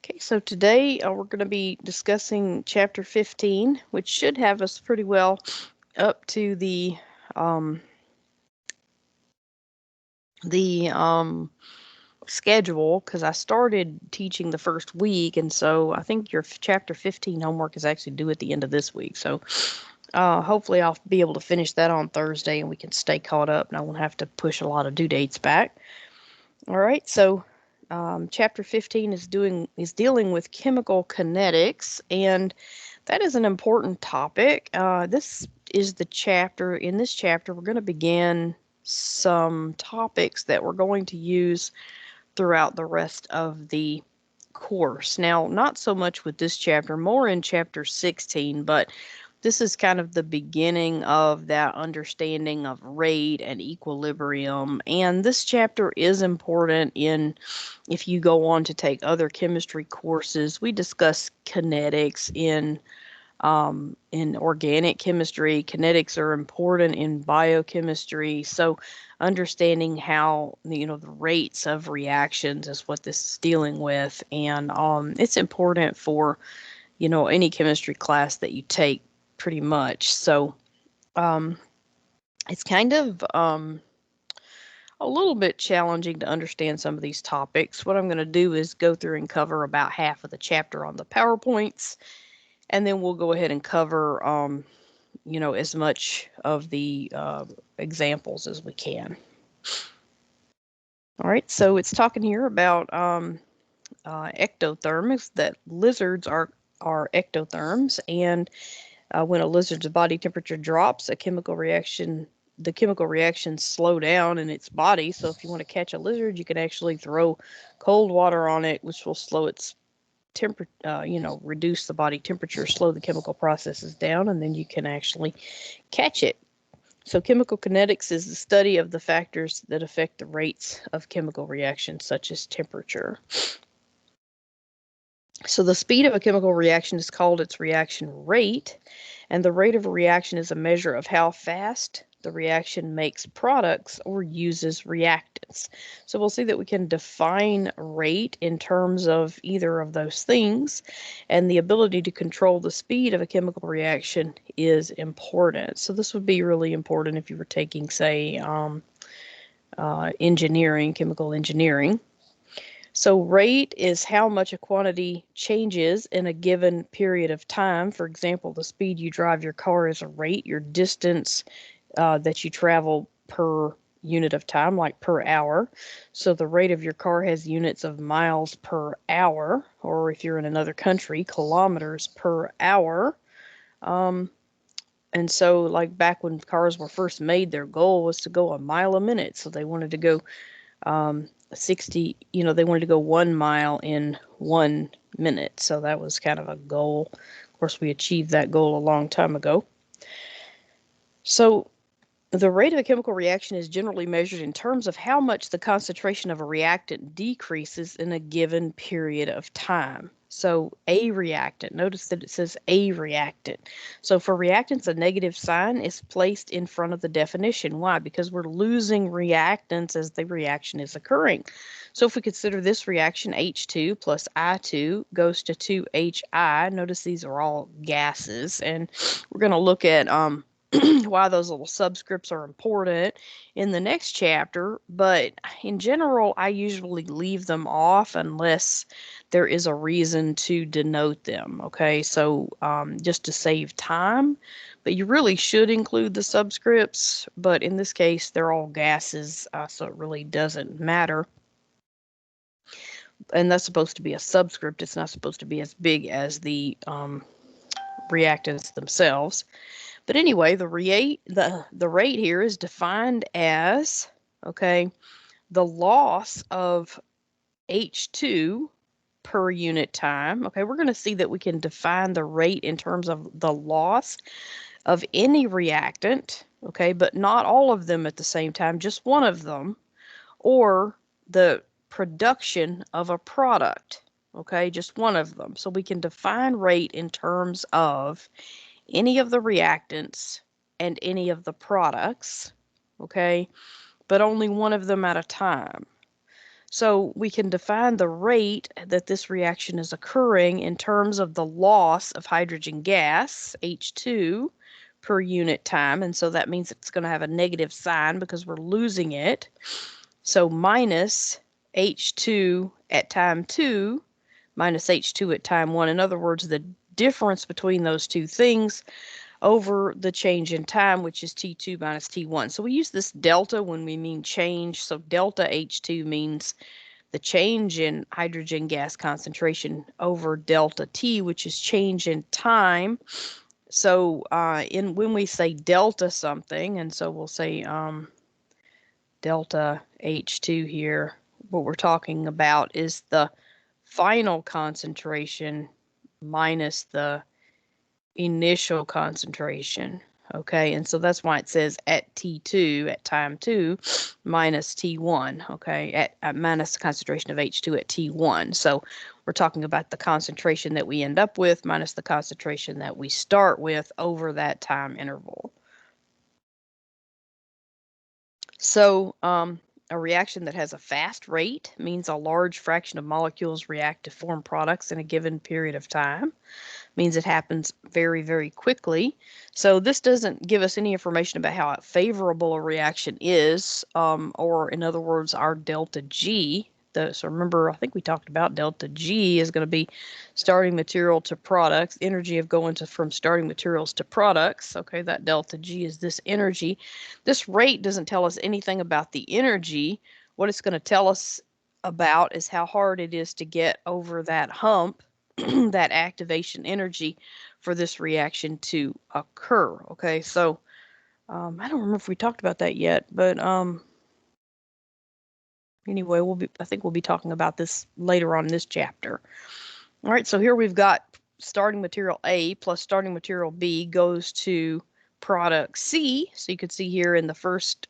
Okay, so today we're going to be discussing chapter 15, which should have us pretty well up to um, the schedule because I started teaching the first week, and so I think your chapter 15 homework is actually due at the end of this week. So hopefully I'll be able to finish that on Thursday, and we can stay caught up, and I won't have to push a lot of due dates back. All right, so chapter 15 is dealing with chemical kinetics, and that is an important topic. This is the chapter. In this chapter, we're going to begin some topics that we're going to use throughout the rest of the course. Now, not so much with this chapter, more in chapter 16, but this is kind of the beginning of that understanding of rate and equilibrium. And this chapter is important if you go on to take other chemistry courses. We discuss kinetics in organic chemistry. Kinetics are important in biochemistry. So understanding how, the rates of reactions is what this is dealing with. And it's important for, any chemistry class that you take pretty much. So it's kind of a little bit challenging to understand some of these topics. What I'm going to do is go through and cover about half of the chapter on the PowerPoints, and then we'll go ahead and cover as much of the examples as we can. All right, so it's talking here about ectotherms, that lizards are ectotherms, and when a lizard's body temperature drops, the chemical reactions slow down in its body. So if you want to catch a lizard, you can actually throw cold water on it, which will slow its reduce the body temperature, slow the chemical processes down, and then you can actually catch it. So chemical kinetics is the study of the factors that affect the rates of chemical reactions, such as temperature. So the speed of a chemical reaction is called its reaction rate, and the rate of a reaction is a measure of how fast the reaction makes products or uses reactants. So we'll see that we can define rate in terms of either of those things, and the ability to control the speed of a chemical reaction is important. So this would be really important if you were taking, say, engineering, chemical engineering. So rate is how much a quantity changes in a given period of time. For example, the speed you drive your car is a rate, your distance that you travel per unit of time, like per hour. So the rate of your car has units of miles per hour, or if you're in another country, kilometers per hour. And so like back when cars were first made, their goal was to go a mile a minute. So they wanted to go 60, they wanted to go 1 mile in 1 minute. So that was kind of a goal. Of course, we achieved that goal a long time ago. So the rate of a chemical reaction is generally measured in terms of how much the concentration of a reactant decreases in a given period of time. So a reactant, notice that it says a reactant. So for reactants, a negative sign is placed in front of the definition. Why? Because we're losing reactants as the reaction is occurring. So if we consider this reaction, H2 plus I2 goes to 2HI. Notice these are all gases, and we're going to look at why those little subscripts are important in the next chapter, but in general, I usually leave them off unless there is a reason to denote them, okay? So just to save time, but you really should include the subscripts, but in this case, they're all gases, so it really doesn't matter. And that's supposed to be a subscript. It's not supposed to be as big as the reactants themselves. But anyway, the rate here is defined as, okay, the loss of H2 per unit time. Okay, we're going to see that we can define the rate in terms of the loss of any reactant, okay, but not all of them at the same time, just one of them, or the production of a product, okay, just one of them. So we can define rate in terms of any of the reactants and any of the products, okay, but only one of them at a time. So we can define the rate that this reaction is occurring in terms of the loss of hydrogen gas, H2, per unit time. And so that means it's going to have a negative sign because we're losing it. So minus H2 at time 2 minus H2 at time 1. In other words, the difference between those two things over the change in time, which is T2 minus T1. So we use this delta when we mean change. So delta H2 means the change in hydrogen gas concentration over delta T, which is change in time. So when we say delta something, and so we'll say delta H2 here, what we're talking about is the final concentration minus the initial concentration. Okay, and so that's why it says at T2, at time 2, minus T1, okay, at minus the concentration of H2 at T1. So we're talking about the concentration that we end up with minus the concentration that we start with over that time interval. So a reaction that has a fast rate means a large fraction of molecules react to form products in a given period of time. Means it happens very, very quickly. So this doesn't give us any information about how favorable a reaction is, or in other words, our delta G. So remember, I think we talked about delta G is going to be starting material to products, energy of going from starting materials to products. Okay, that delta G is this energy. This rate doesn't tell us anything about the energy. What it's going to tell us about is how hard it is to get over that hump, that activation energy for this reaction to occur. Okay, so I don't remember if we talked about that yet, but anyway, I think we'll be talking about this later on in this chapter. All right, so here we've got starting material A plus starting material B goes to product C. So you can see here in the first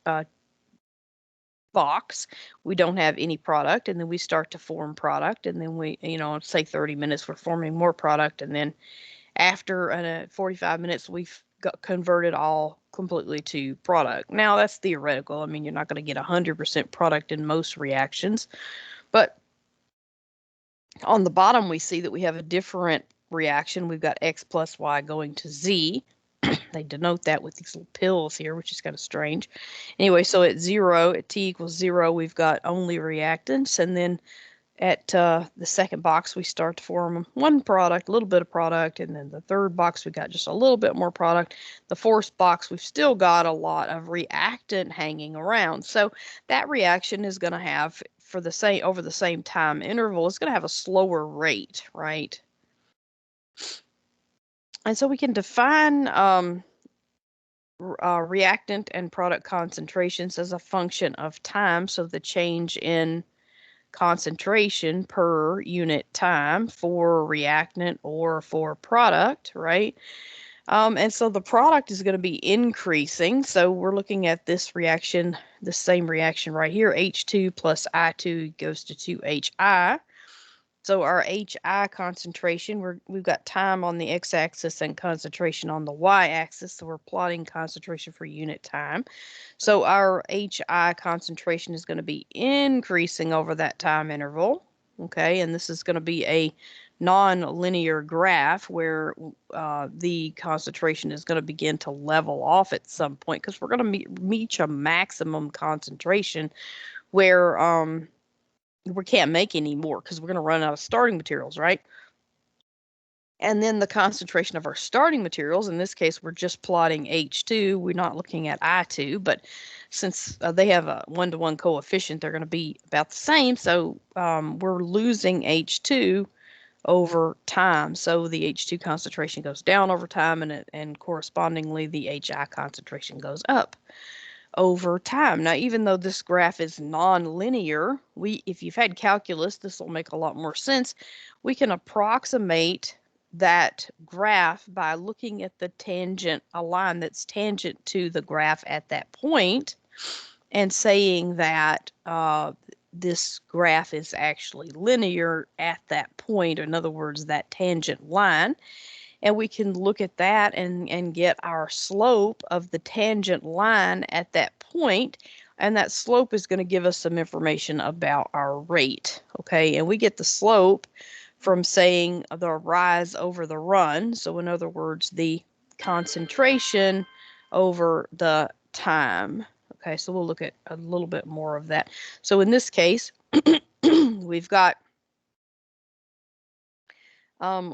box, we don't have any product, and then we start to form product, and then we, say 30 minutes, we're forming more product, and then after 45 minutes, we've converted all completely to product. Now, that's theoretical. I mean, you're not going to get 100% product in most reactions, but on the bottom, we see that we have a different reaction. We've got X plus Y going to Z. They denote that with these little pills here, which is kind of strange. Anyway, so at 0, at T equals 0, we've got only reactants. And then at the second box, we start to form one product, a little bit of product. And then the third box, we got just a little bit more product. The fourth box, we've still got a lot of reactant hanging around. So that reaction is going to have, over the same time interval, it's going to have a slower rate, right? And so we can define reactant and product concentrations as a function of time. So the change in concentration per unit time for reactant or for product, right? And so the product is going to be increasing. So we're looking at this reaction, the same reaction right here. H2 plus I2 goes to 2HI. So our HI concentration, we've got time on the x-axis and concentration on the y-axis. So we're plotting concentration for unit time. So our HI concentration is going to be increasing over that time interval. Okay, and this is going to be a non-linear graph where the concentration is going to begin to level off at some point, because we're going to reach a maximum concentration where we can't make any more because we're going to run out of starting materials, right? And then the concentration of our starting materials, in this case, we're just plotting H2. We're not looking at I2, but since they have a one-to-one coefficient, they're going to be about the same. So we're losing H2 over time. So the H2 concentration goes down over time, and correspondingly, the HI concentration goes up over time. Now, even though this graph is non-linear, if you've had calculus, this will make a lot more sense. We can approximate that graph by looking at the tangent, a line that's tangent to the graph at that point, and saying that this graph is actually linear at that point. In other words, that tangent line. And we can look at that and get our slope of the tangent line at that point. And that slope is going to give us some information about our rate, okay? And we get the slope from saying the rise over the run. So in other words, the concentration over the time. Okay, so we'll look at a little bit more of that. So in this case, we've got, so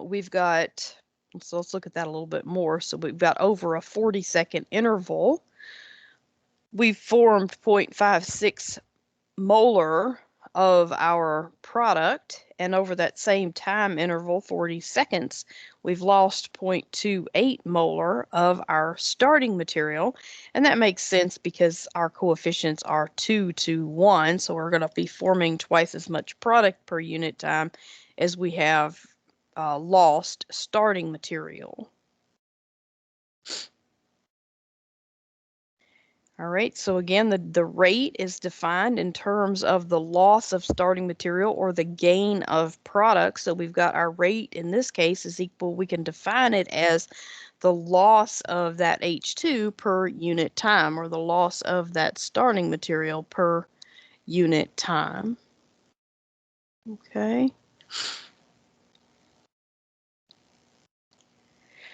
let's look at that a little bit more. So we've got over a 40-second interval. We've formed 0.56 molar of our product, and over that same time interval, 40 seconds, we've lost 0.28 molar of our starting material. And that makes sense because our coefficients are 2 to 1, so we're going to be forming twice as much product per unit time as we have lost starting material. All right, so again, the rate is defined in terms of the loss of starting material or the gain of product. So we've got our rate in this case is equal, we can define it as the loss of that H2 per unit time, or the loss of that starting material per unit time. Okay.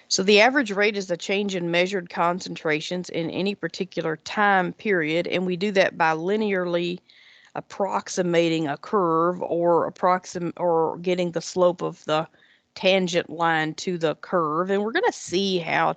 So the average rate is the change in measured concentrations in any particular time period, and we do that by linearly approximating a curve or getting the slope of the tangent line to the curve. And we're going to see how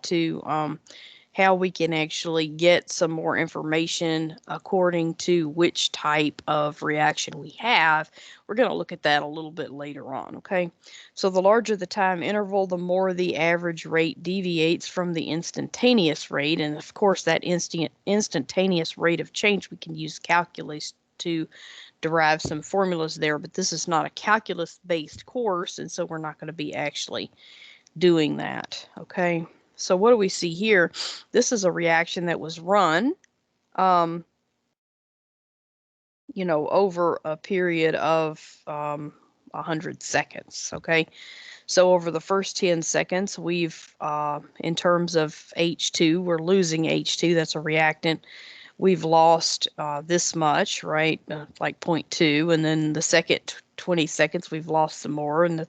we can actually get some more information according to which type of reaction we have. We're going to look at that a little bit later on, okay? So the larger the time interval, the more the average rate deviates from the instantaneous rate. And of course, that instantaneous rate of change, we can use calculus to derive some formulas there, but this is not a calculus-based course, and so we're not going to be actually doing that, okay? So what do we see here? This is a reaction that was run, you know, over a period of 100 seconds, okay? So over the first 10 seconds, we've, in terms of H2, we're losing H2, that's a reactant. We've lost this much, right, like 0.2, and then the second 20 seconds, we've lost some more, and the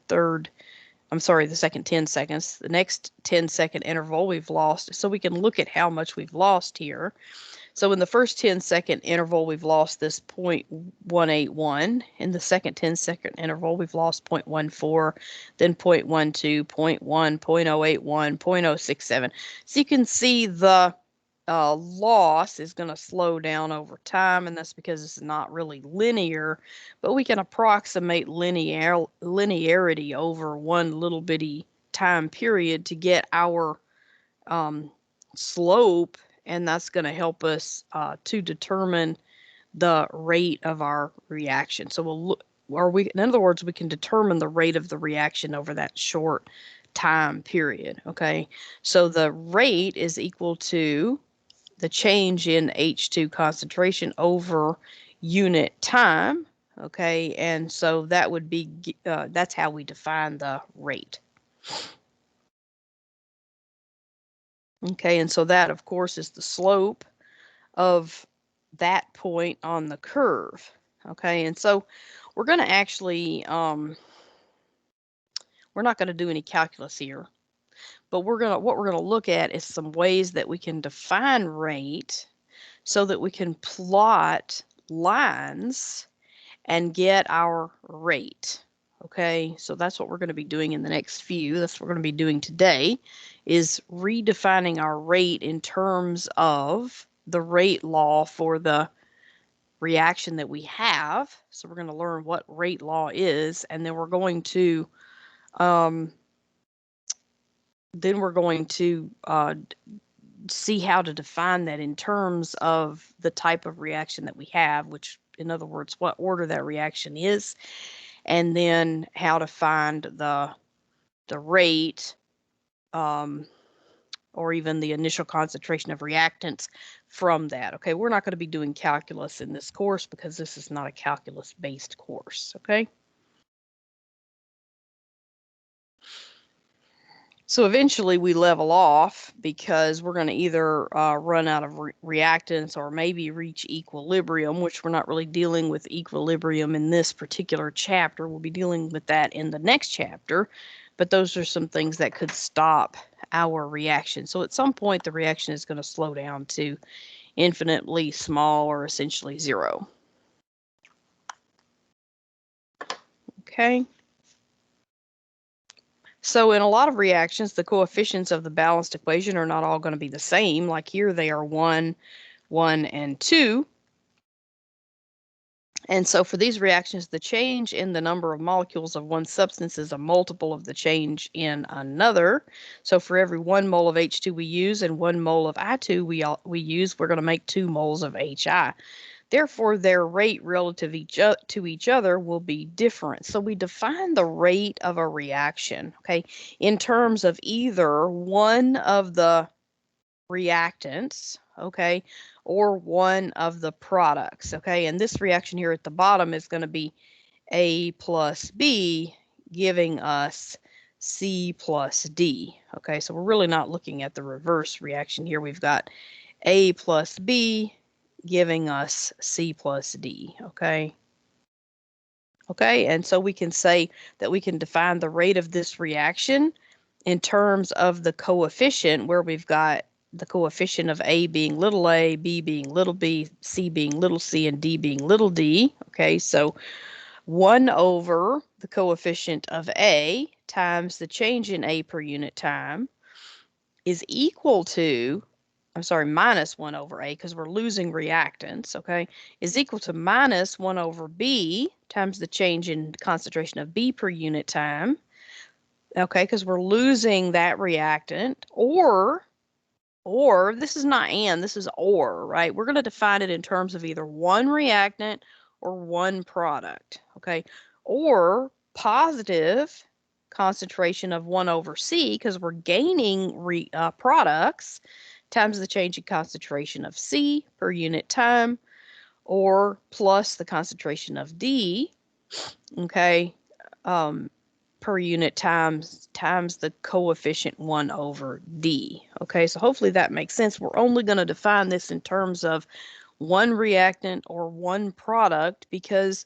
second 10 seconds. The next 10-second interval we've lost. So we can look at how much we've lost here. So in the first 10-second interval, we've lost this 0.181. In the second 10-second interval, we've lost 0.14, then 0.12, 0.1, 0.081, 0.067. So you can see the loss is going to slow down over time, and that's because it's not really linear, but we can approximate linearity over one little bitty time period to get our slope, and that's going to help us to determine the rate of our reaction. So we'll look, in other words, we can determine the rate of the reaction over that short time period, okay? So the rate is equal to the change in H2 concentration over unit time, okay? And so that would be, that's how we define the rate. Okay, and so that, of course, is the slope of that point on the curve, okay? And so we're going to actually, we're not going to do any calculus here, but what we're going to look at is some ways that we can define rate so that we can plot lines and get our rate. Okay, so that's what we're going to be doing in the next few. That's what we're going to be doing today, is redefining our rate in terms of the rate law for the reaction that we have. So we're going to learn what rate law is, and then we're going to see how to define that in terms of the type of reaction that we have, which, in other words, what order that reaction is, and then how to find the rate or even the initial concentration of reactants from that. Okay, we're not going to be doing calculus in this course because this is not a calculus-based course, okay? So eventually we level off because we're going to either run out of reactants or maybe reach equilibrium, which we're not really dealing with equilibrium in this particular chapter. We'll be dealing with that in the next chapter, but those are some things that could stop our reaction. So at some point the reaction is going to slow down to infinitely small or essentially zero. Okay. So in a lot of reactions, the coefficients of the balanced equation are not all going to be the same. Like here, they are 1, 1, and 2. And so for these reactions, the change in the number of molecules of one substance is a multiple of the change in another. So for every 1 mole of H2 we use and 1 mole of I2 we use, we're going to make 2 moles of HI. Therefore, their rate relative to each other will be different. So we define the rate of a reaction, okay, in terms of either one of the reactants, okay, or one of the products, okay. And this reaction here at the bottom is going to be A plus B, giving us C plus D, okay. So we're really not looking at the reverse reaction here. We've got A plus B giving us C plus D, okay? Okay, and so we can say that we can define the rate of this reaction in terms of the coefficient, where we've got the coefficient of A being little a, B being little b, C being little c, and D being little d. Okay, so 1 over the coefficient of A times the change in A per unit time is equal to, I'm sorry, minus 1 over A, because we're losing reactants, okay, is equal to minus 1 over B times the change in concentration of B per unit time, okay, because we're losing that reactant, or this is not and, this is or, right? We're going to define it in terms of either one reactant or one product, okay, or positive concentration of 1 over C, because we're gaining products, times the change in concentration of C per unit time, or plus the concentration of D, okay, per unit times the coefficient 1 over D. Okay, so hopefully that makes sense. We're only going to define this in terms of one reactant or one product, because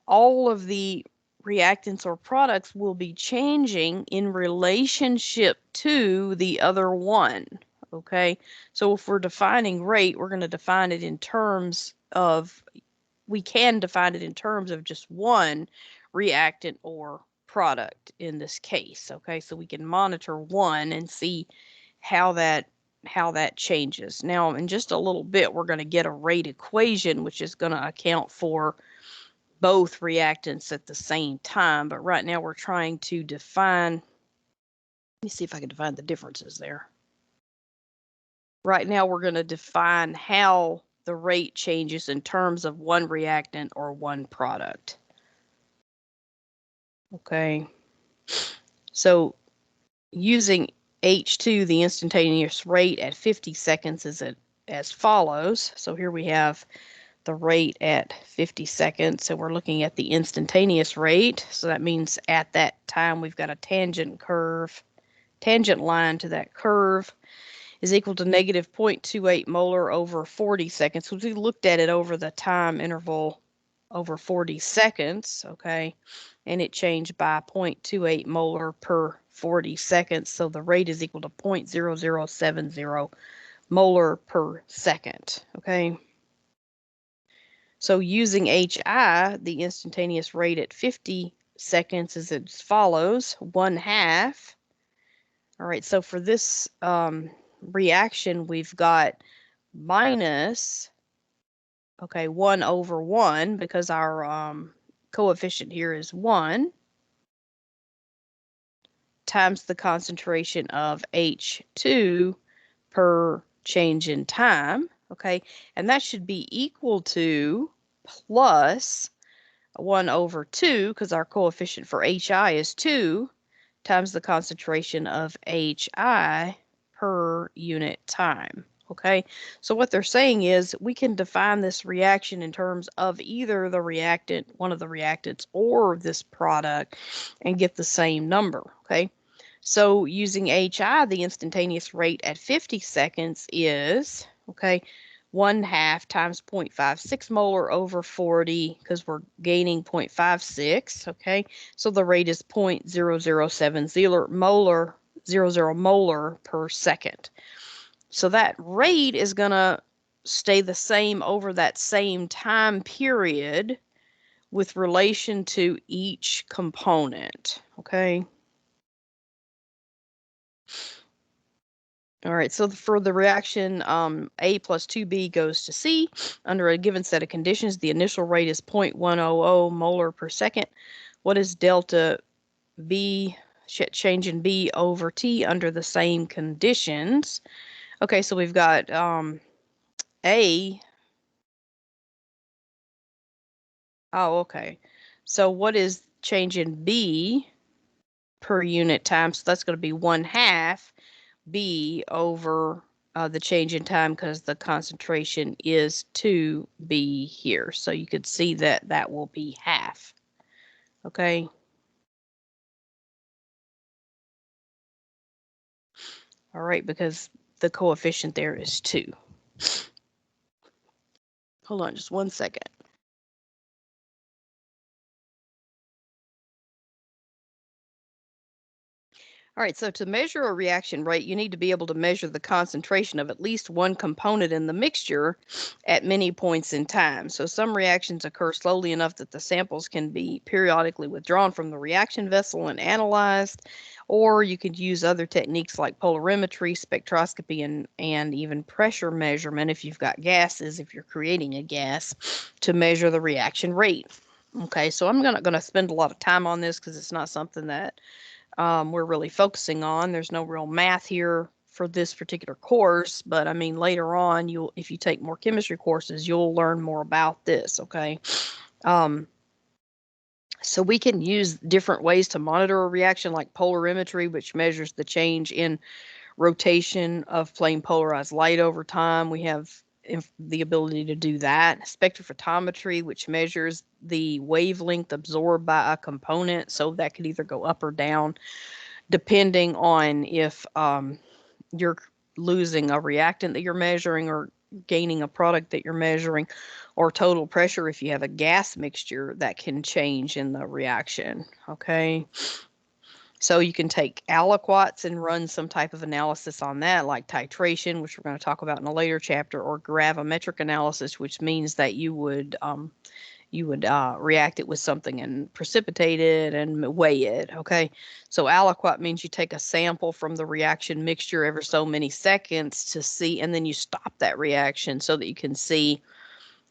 all of the reactants or products will be changing in relationship to the other one. Okay, so if we're defining rate, we're going to define it in terms of, we can define it in terms of just one reactant or product in this case. Okay, so we can monitor one and see how that changes. Now, in just a little bit, we're going to get a rate equation, which is going to account for both reactants at the same time. But right now we're trying to define, let me see if I can define the differences there. Right now we're going to define how the rate changes in terms of one reactant or one product. Okay, so using H2, the instantaneous rate at 50 seconds is as follows. So here we have the rate at 50 seconds. So we're looking at the instantaneous rate. So that means at that time we've got a tangent line to that curve is equal to negative 0.28 molar over 40 seconds. So we looked at it over the time interval over 40 seconds, okay, and it changed by 0.28 molar per 40 seconds. So the rate is equal to 0.0070 molar per second, okay. So using HI, the instantaneous rate at 50 seconds is as follows, 1/2. All right, so for this reaction, we've got minus, okay, 1 over 1, because our coefficient here is 1, times the concentration of H2 per change in time, okay, and that should be equal to plus 1 over 2, because our coefficient for HI is 2, times the concentration of HI per unit time. Okay, so what they're saying is we can define this reaction in terms of either the reactant, one of the reactants, or this product, and get the same number. Okay, So using HI, the instantaneous rate at 50 seconds is, okay, 1/2 times 0.56 molar over 40, because we're gaining 0.56, okay? So the rate is 0.0070 molar, 00 molar per second. So that rate is going to stay the same over that same time period with relation to each component, okay? All right, so for the reaction, A plus 2B goes to C. Under a given set of conditions, the initial rate is 0.100 molar per second. What is delta B, change in B over T under the same conditions? Okay, so we've got A. Oh, okay. So what is change in B per unit time? So that's going to be 1/2 B over the change in time, because the concentration is 2B here. So you could see that that will be half. Okay. All right, because the coefficient there is 2. Hold on just 1 second. All right, so to measure a reaction rate, you need to be able to measure the concentration of at least one component in the mixture at many points in time. So some reactions occur slowly enough that the samples can be periodically withdrawn from the reaction vessel and analyzed, or you could use other techniques like polarimetry, spectroscopy, and even pressure measurement if you've got gases, if you're creating a gas, to measure the reaction rate. Okay, so I'm not going to spend a lot of time on this because it's not something that we're really focusing on. There's no real math here for this particular course, but I mean, later on, if you take more chemistry courses, you'll learn more about this, okay? So we can use different ways to monitor a reaction, like polarimetry, which measures the change in rotation of plane polarized light over time. We have the ability to do that. Spectrophotometry, which measures the wavelength absorbed by a component, so that could either go up or down depending on if you're losing a reactant that you're measuring or gaining a product that you're measuring, or total pressure if you have a gas mixture that can change in the reaction, okay? So you can take aliquots and run some type of analysis on that, like titration, which we're going to talk about in a later chapter, or gravimetric analysis, which means that you would react it with something and precipitate it and weigh it, okay? So aliquot means you take a sample from the reaction mixture every so many seconds to see, and then you stop that reaction so that you can see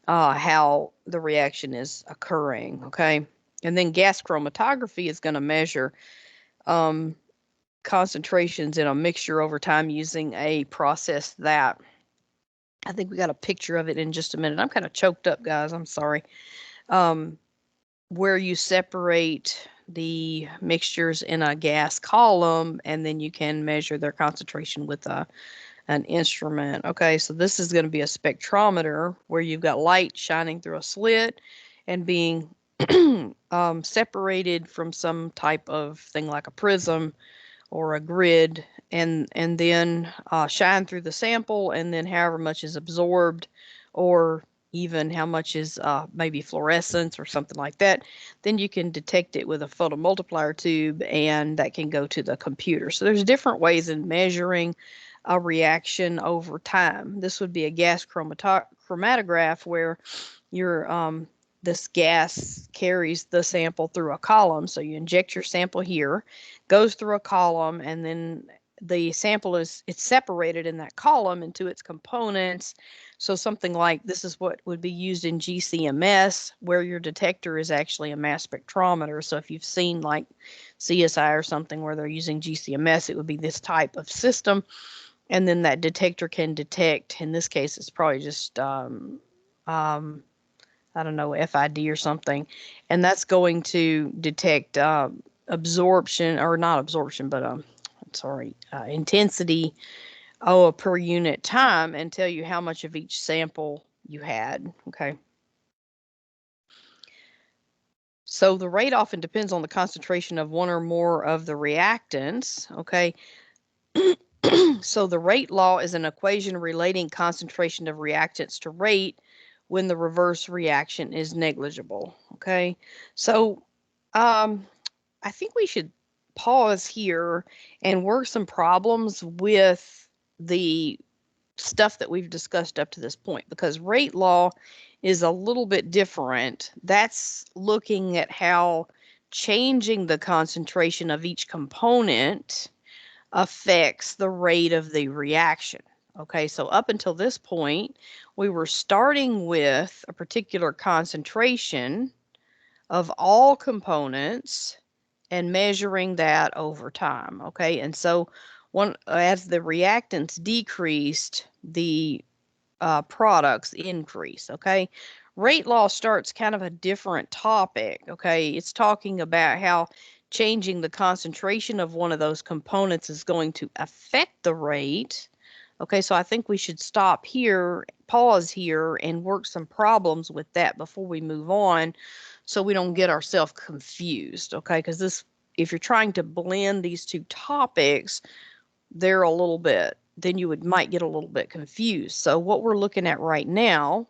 how the reaction is occurring, okay? And then gas chromatography is going to measure concentrations in a mixture over time using a process that, I think we got a picture of it in just a minute. I'm kind of choked up, guys. I'm sorry. Where you separate the mixtures in a gas column, and then you can measure their concentration with an instrument. Okay, so this is going to be a spectrometer where you've got light shining through a slit and being separated from some type of thing like a prism or a grid, and then shine through the sample, and then however much is absorbed, or even how much is maybe fluorescence or something like that, then you can detect it with a photomultiplier tube, and that can go to the computer. So there's different ways in measuring a reaction over time. This would be a gas chromatograph, where your this gas carries the sample through a column. So you inject your sample here, goes through a column, and then the sample it's separated in that column into its components. So something like this is what would be used in GCMS, where your detector is actually a mass spectrometer. So if you've seen like CSI or something where they're using GCMS, it would be this type of system. And then that detector can detect, in this case, it's probably just I don't know, FID or something, and that's going to detect absorption, or not absorption, but intensity per unit time, and tell you how much of each sample you had. Okay. So the rate often depends on the concentration of one or more of the reactants, okay? So the rate law is an equation relating concentration of reactants to rate when the reverse reaction is negligible, okay? So I think we should pause here and work some problems with the stuff that we've discussed up to this point, because rate law is a little bit different. That's looking at how changing the concentration of each component affects the rate of the reaction. Okay, so up until this point, we were starting with a particular concentration of all components and measuring that over time. Okay, and so as the reactants decreased, the products increase. Okay, rate law starts kind of a different topic. Okay, it's talking about how changing the concentration of one of those components is going to affect the rate. Okay, so I think we should stop here, pause here, and work some problems with that before we move on, so we don't get ourselves confused. Okay, because this, if you're trying to blend these two topics, they're a little bit, then you might get a little bit confused. So what we're looking at right now,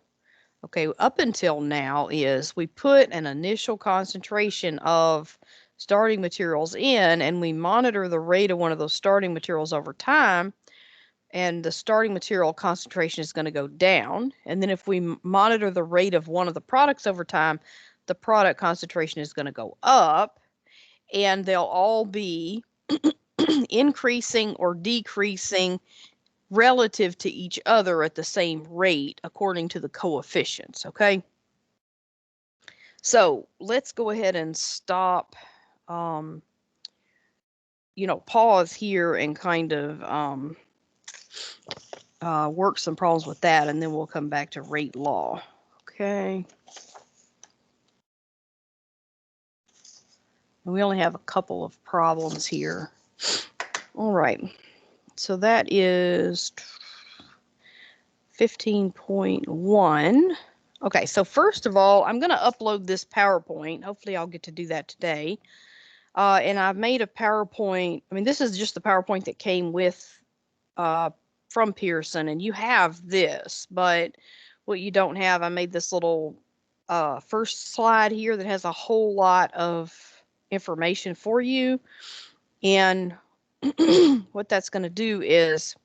okay, up until now, is we put an initial concentration of starting materials in, and we monitor the rate of one of those starting materials over time, and the starting material concentration is going to go down. And then if we monitor the rate of one of the products over time, the product concentration is going to go up, and they'll all be increasing or decreasing relative to each other at the same rate according to the coefficients, okay? So let's go ahead and stop, pause here and kind of work some problems with that, and then we'll come back to rate law, okay? And we only have a couple of problems here. All right, so that is 15.1. Okay, so first of all, I'm going to upload this PowerPoint. Hopefully I'll get to do that today. And I've made a PowerPoint. I mean, this is just the PowerPoint that came with from Pearson, and you have this, but what you don't have, I made this little first slide here that has a whole lot of information for you. And what that's going to do is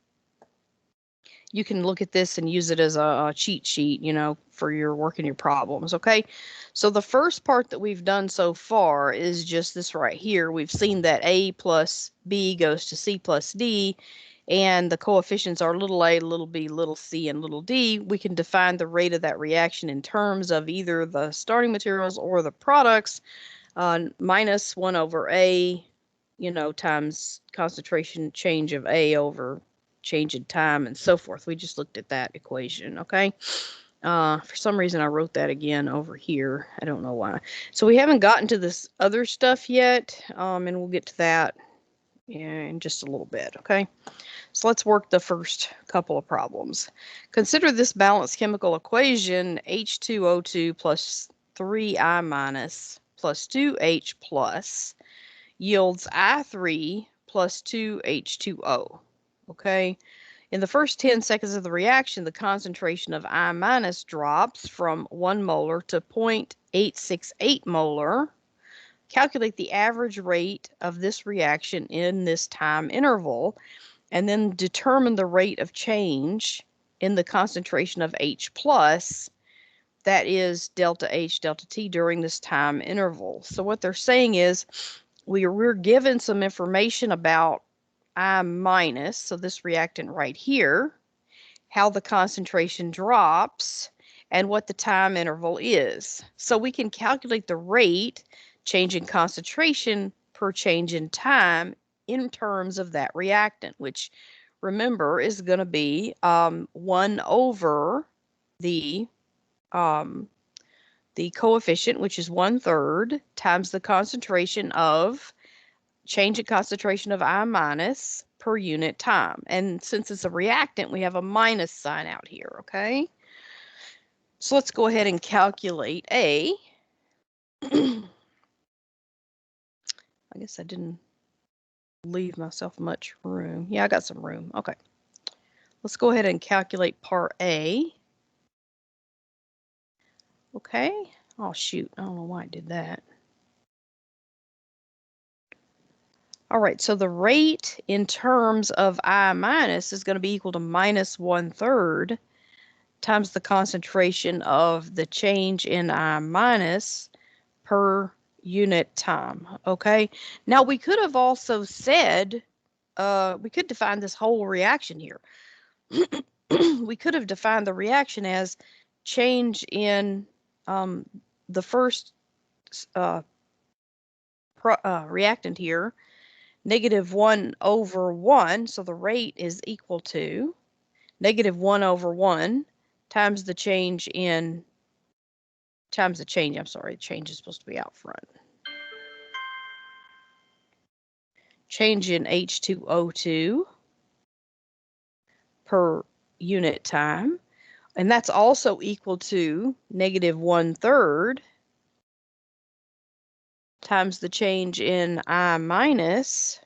you can look at this and use it as a cheat sheet, for your work and your problems, okay? So the first part that we've done so far is just this right here. We've seen that A plus B goes to C plus D, and the coefficients are little a, little b, little c, and little d. We can define the rate of that reaction in terms of either the starting materials or the products, minus 1 over A, times concentration change of A over change in time, and so forth. We just looked at that equation, okay? For some reason, I wrote that again over here. I don't know why. So we haven't gotten to this other stuff yet, and we'll get to that in just a little bit, okay? So let's work the first couple of problems. Consider this balanced chemical equation, H2O2 plus 3I minus plus 2H plus yields I3 plus 2H2O. Okay, in the first 10 seconds of the reaction, the concentration of I minus drops from 1 molar to 0.868 molar. Calculate the average rate of this reaction in this time interval, and then determine the rate of change in the concentration of H plus, that is delta H delta T, during this time interval. So what they're saying is we're given some information about I minus, so this reactant right here, how the concentration drops, and what the time interval is. So we can calculate the rate, change in concentration per change in time, in terms of that reactant, which, remember, is going to be 1 over the coefficient, which is 1/3, times the concentration of change in concentration of I minus per unit time. And since it's a reactant, we have a minus sign out here, okay? So let's go ahead and calculate A. I guess I didn't leave myself much room. Yeah, I got some room. Okay. Let's go ahead and calculate part A. Okay. Oh, shoot. I don't know why I did that. All right, so the rate in terms of I minus is going to be equal to minus 1/3 times the concentration of the change in I minus per unit time. Okay, now we could have also said, we could define this whole reaction here. We could have defined the reaction as change in the first reactant here, -1/1, so the rate is equal to -1/1 times the change in, times the change, I'm sorry, the change is supposed to be out front. Change in H2O2 per unit time, and that's also equal to -1/3 times the change in I minus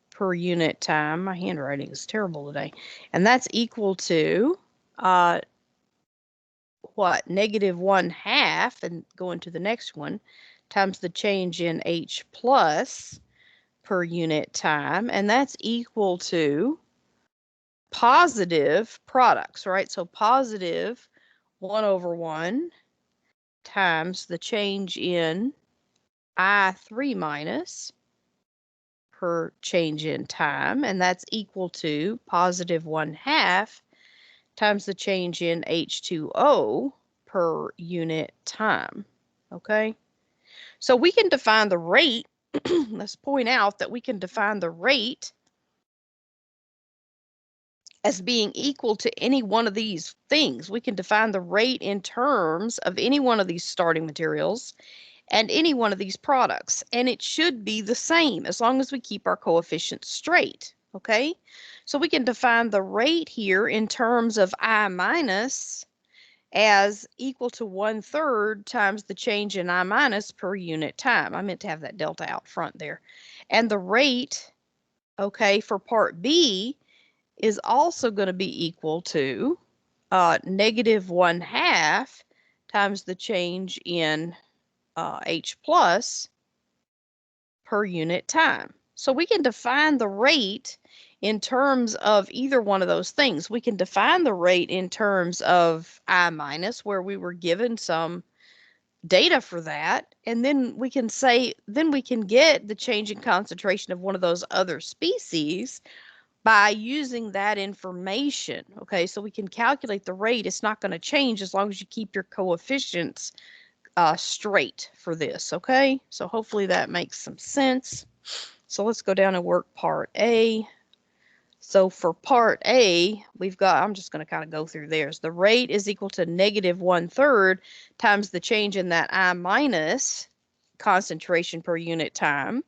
per unit time. My handwriting is terrible today. And that's equal to what? -1/2, and going to the next one, times the change in H plus per unit time. And that's equal to positive products, right? So positive 1/1 times the change in I3 minus per change in time, and that's equal to positive 1/2 times the change in H2O per unit time. Okay, so we can define the rate. Let's point out that we can define the rate as being equal to any one of these things. We can define the rate in terms of any one of these starting materials and any one of these products, and it should be the same as long as we keep our coefficients straight. Okay, so we can define the rate here in terms of I minus as equal to 1/3 times the change in I minus per unit time. I meant to have that delta out front there. And the rate, okay, for part B is also going to be equal to -1/2 times the change in H plus per unit time. So we can define the rate in terms of either one of those things. We can define the rate in terms of I minus, where we were given some data for that, and then we can say, then we can get the change in concentration of one of those other species by using that information. Okay, so we can calculate the rate. It's not going to change as long as you keep your coefficients straight for this. Okay, so hopefully that makes some sense. So let's go down and work part A. So for part A, we've got, I'm just going to kind of go through theirs. The rate is equal to -1/3 times the change in that I minus concentration per unit time.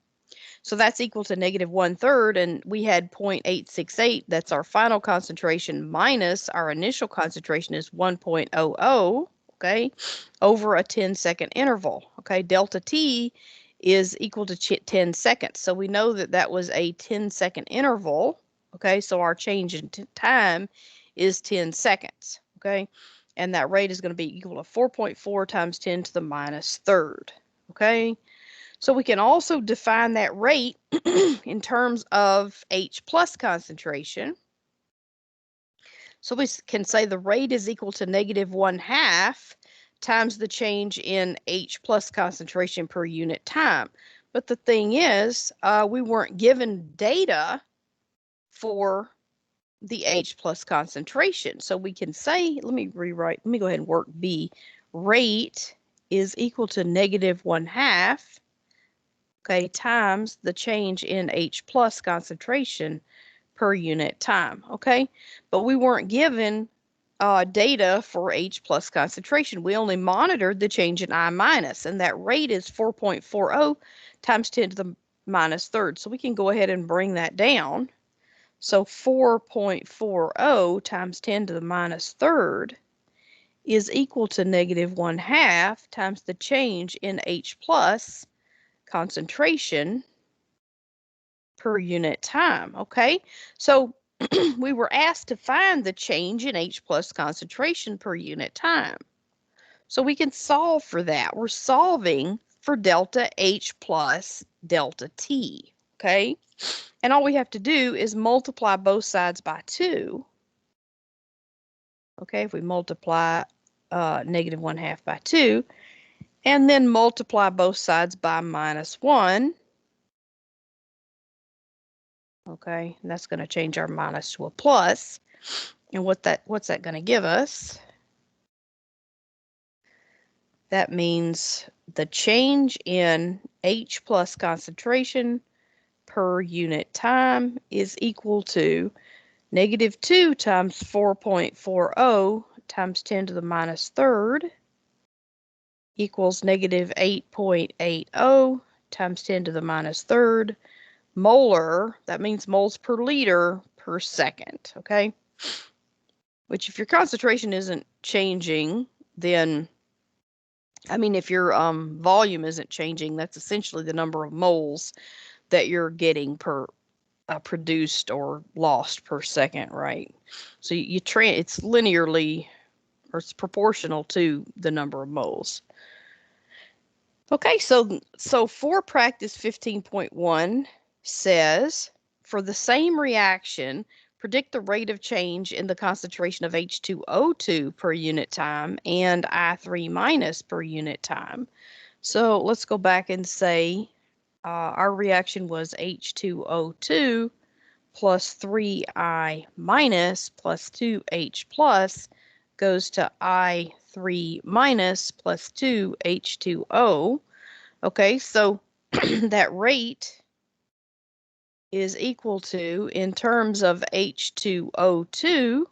So that's equal to -1/3, and we had 0.868. That's our final concentration minus our initial concentration is 1.00. Okay, over a 10-second interval. Okay, delta T is equal to 10 seconds. So we know that that was a 10-second interval. Okay, so our change in time is 10 seconds. Okay, and that rate is going to be equal to 4.4 times 10 to the minus third. Okay, so we can also define that rate in terms of H plus concentration. So we can say the rate is equal to -1/2 times the change in H plus concentration per unit time. But the thing is, we weren't given data for the H plus concentration. So we can say, let me go ahead and work B. Rate is equal to -1/2, okay, times the change in H plus concentration per unit time. Okay, but we weren't given data for H plus concentration. We only monitored the change in I minus, and that rate is 4.40 times 10 to the minus third. So we can go ahead and bring that down. So 4.40 times 10 to the minus third is equal to -1/2 times the change in H plus concentration per unit time, okay? So we were asked to find the change in H plus concentration per unit time. So we can solve for that. We're solving for delta H plus delta T, okay? And all we have to do is multiply both sides by 2. Okay, if we multiply negative 1/2 by 2, and then multiply both sides by -1. Okay, and that's going to change our minus to a plus. And what's that going to give us? That means the change in H plus concentration per unit time is equal to -2 times 4.40 times 10 to the minus third equals -8.80 times 10 to the minus third molar. That means moles per liter per second, okay? Which if your concentration isn't changing, then, I mean, if your volume isn't changing, that's essentially the number of moles that you're getting per produced or lost per second, right? So it's linearly, or it's proportional to the number of moles. Okay, so for practice 15.1 says, for the same reaction, predict the rate of change in the concentration of H2O2 per unit time and I3 minus per unit time. So let's go back and say our reaction was H2O2 plus 3I minus plus 2H plus goes to I3 minus plus 2H2O. Okay, so that rate is equal to, in terms of H2O2,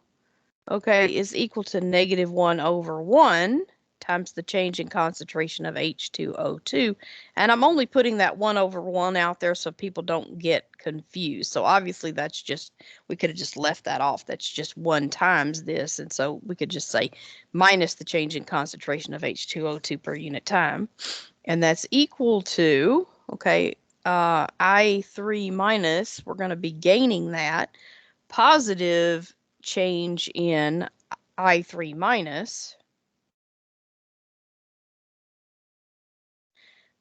okay, is equal to -1/1 times the change in concentration of H2O2. And I'm only putting that 1/1 out there so people don't get confused. So obviously that's just, we could have just left that off. That's just 1 times this. And so we could just say minus the change in concentration of H2O2 per unit time. And that's equal to, okay, I3 minus, we're going to be gaining that positive change in I3 minus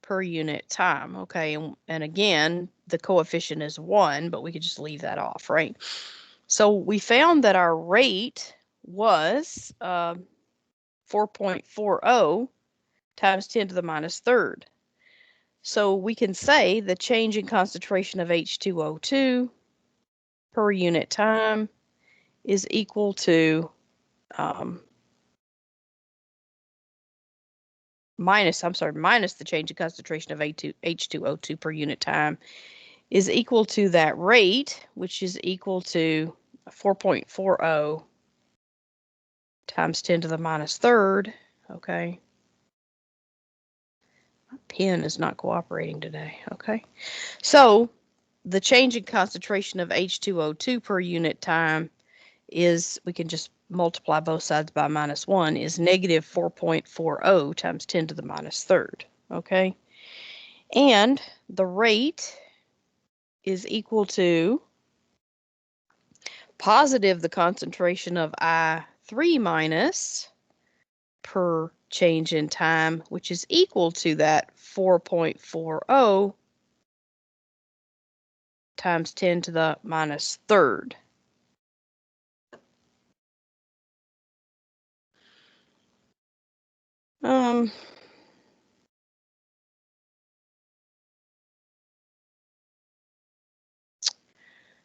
per unit time, okay? And again, the coefficient is 1, but we could just leave that off, right? So we found that our rate was 4.40 times 10 to the minus third. So we can say the change in concentration of H2O2 per unit time is equal to minus the change in concentration of H2O2 per unit time is equal to that rate, which is equal to 4.40 times 10 to the minus third, okay? My pen is not cooperating today, okay? So the change in concentration of H2O2 per unit time is, we can just multiply both sides by -1, is -4.40 times 10 to the minus third, okay? And the rate is equal to positive the concentration of I3 minus per change in time, which is equal to that 4.40 times 10 to the minus third.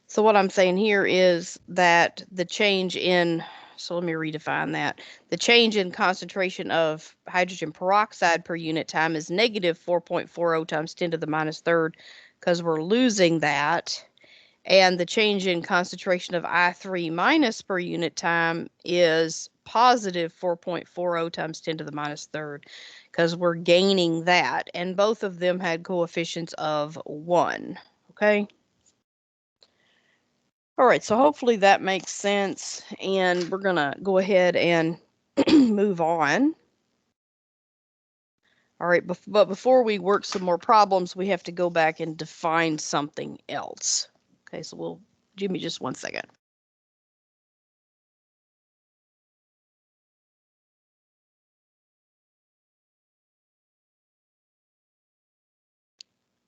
So what I'm saying here is that the change in, so let me redefine that. The change in concentration of hydrogen peroxide per unit time is -4.40 times 10 to the minus third, because we're losing that. And the change in concentration of I3 minus per unit time is positive 4.40 times 10 to the minus third, because we're gaining that. And both of them had coefficients of 1, okay? All right, so hopefully that makes sense, and we're going to go ahead and move on. All right, but before we work some more problems, we have to go back and define something else. Okay, so give me just 1 second.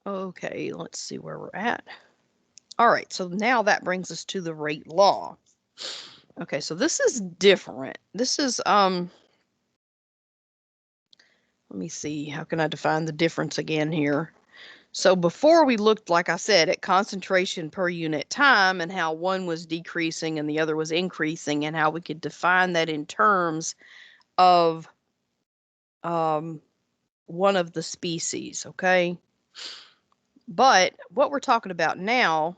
Okay, let's see where we're at. All right, so now that brings us to the rate law. Okay, so this is different. This is, let me see, how can I define the difference again here? So before we looked, like I said, at concentration per unit time and how one was decreasing and the other was increasing and how we could define that in terms of one of the species, okay? But what we're talking about now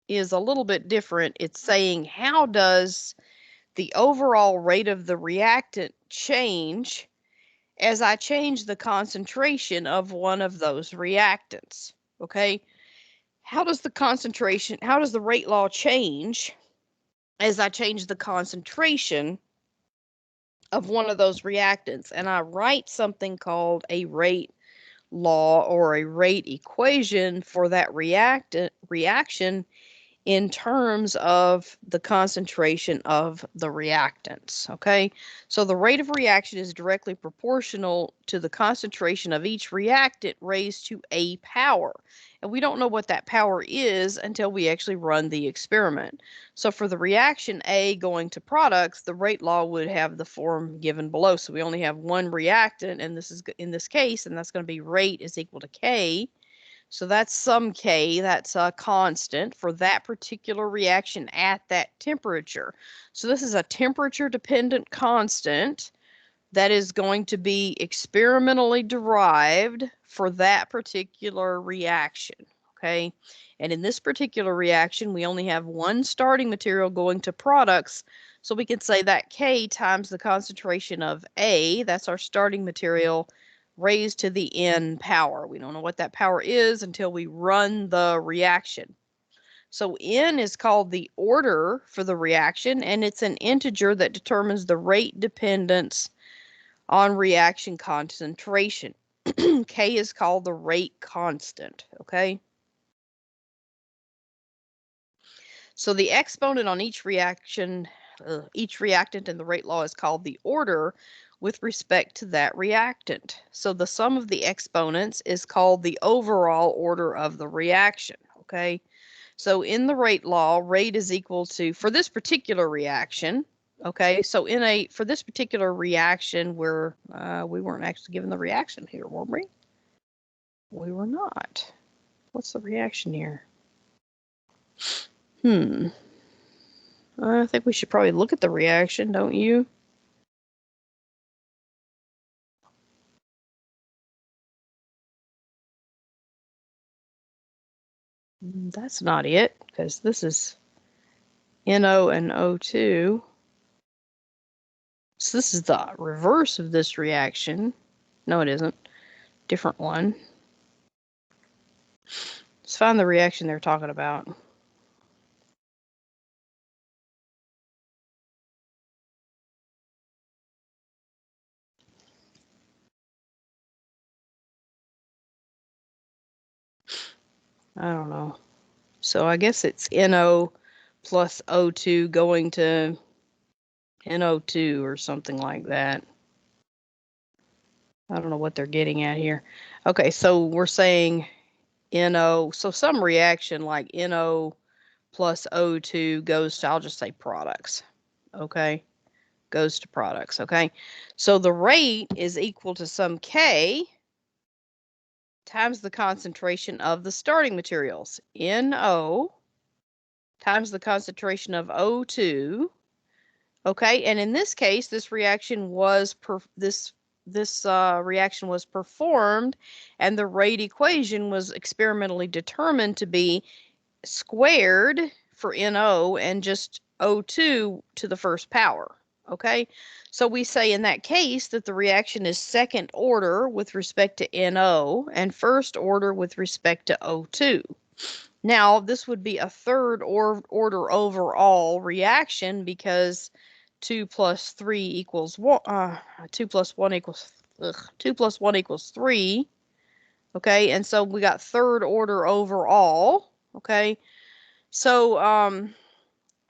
is a little bit different. It's saying, how does the overall rate of the reactant change as I change the concentration of one of those reactants, okay? How does the rate law change as I change the concentration of one of those reactants? And I write something called a rate law or a rate equation for that reaction in terms of the concentration of the reactants, okay? So the rate of reaction is directly proportional to the concentration of each reactant raised to a power. And we don't know what that power is until we actually run the experiment. So for the reaction A going to products, the rate law would have the form given below. So we only have one reactant, and this is in this case, and that's going to be rate is equal to K. So that's some K, that's a constant for that particular reaction at that temperature. So this is a temperature dependent constant that is going to be experimentally derived for that particular reaction, okay? And in this particular reaction, we only have one starting material going to products, so we can say that K times the concentration of A, that's our starting material, raised to the N power. We don't know what that power is until we run the reaction. So N is called the order for the reaction, and it's an integer that determines the rate dependence on reaction concentration. K is called the rate constant, okay? So the exponent on each reactant in the rate law is called the order with respect to that reactant. So the sum of the exponents is called the overall order of the reaction, okay? So in the rate law, rate is equal to, for this particular reaction, okay, so for this particular reaction, we weren't actually given the reaction here, were we? We were not. What's the reaction here? I think we should probably look at the reaction, don't you? That's not it, because this is NO and O2. So this is the reverse of this reaction. No, it isn't. Different one. Let's find the reaction they're talking about. I don't know. So I guess it's NO plus O2 going to NO2 or something like that. I don't know what they're getting at here. Okay, so we're saying NO, so some reaction like NO plus O2 goes to, I'll just say products, okay? Goes to products, okay? So the rate is equal to some K times the concentration of the starting materials, NO, times the concentration of O2, okay? And in this case, this reaction was reaction was performed, and the rate equation was experimentally determined to be squared for NO and just O2 to the first power, okay? So we say in that case that the reaction is second order with respect to NO and first order with respect to O2. Now, this would be a third order overall reaction because 2 plus 3 equals 1, 2 plus 1 equals 2 plus 1 equals 3. Okay, and so we got third order overall. Okay, so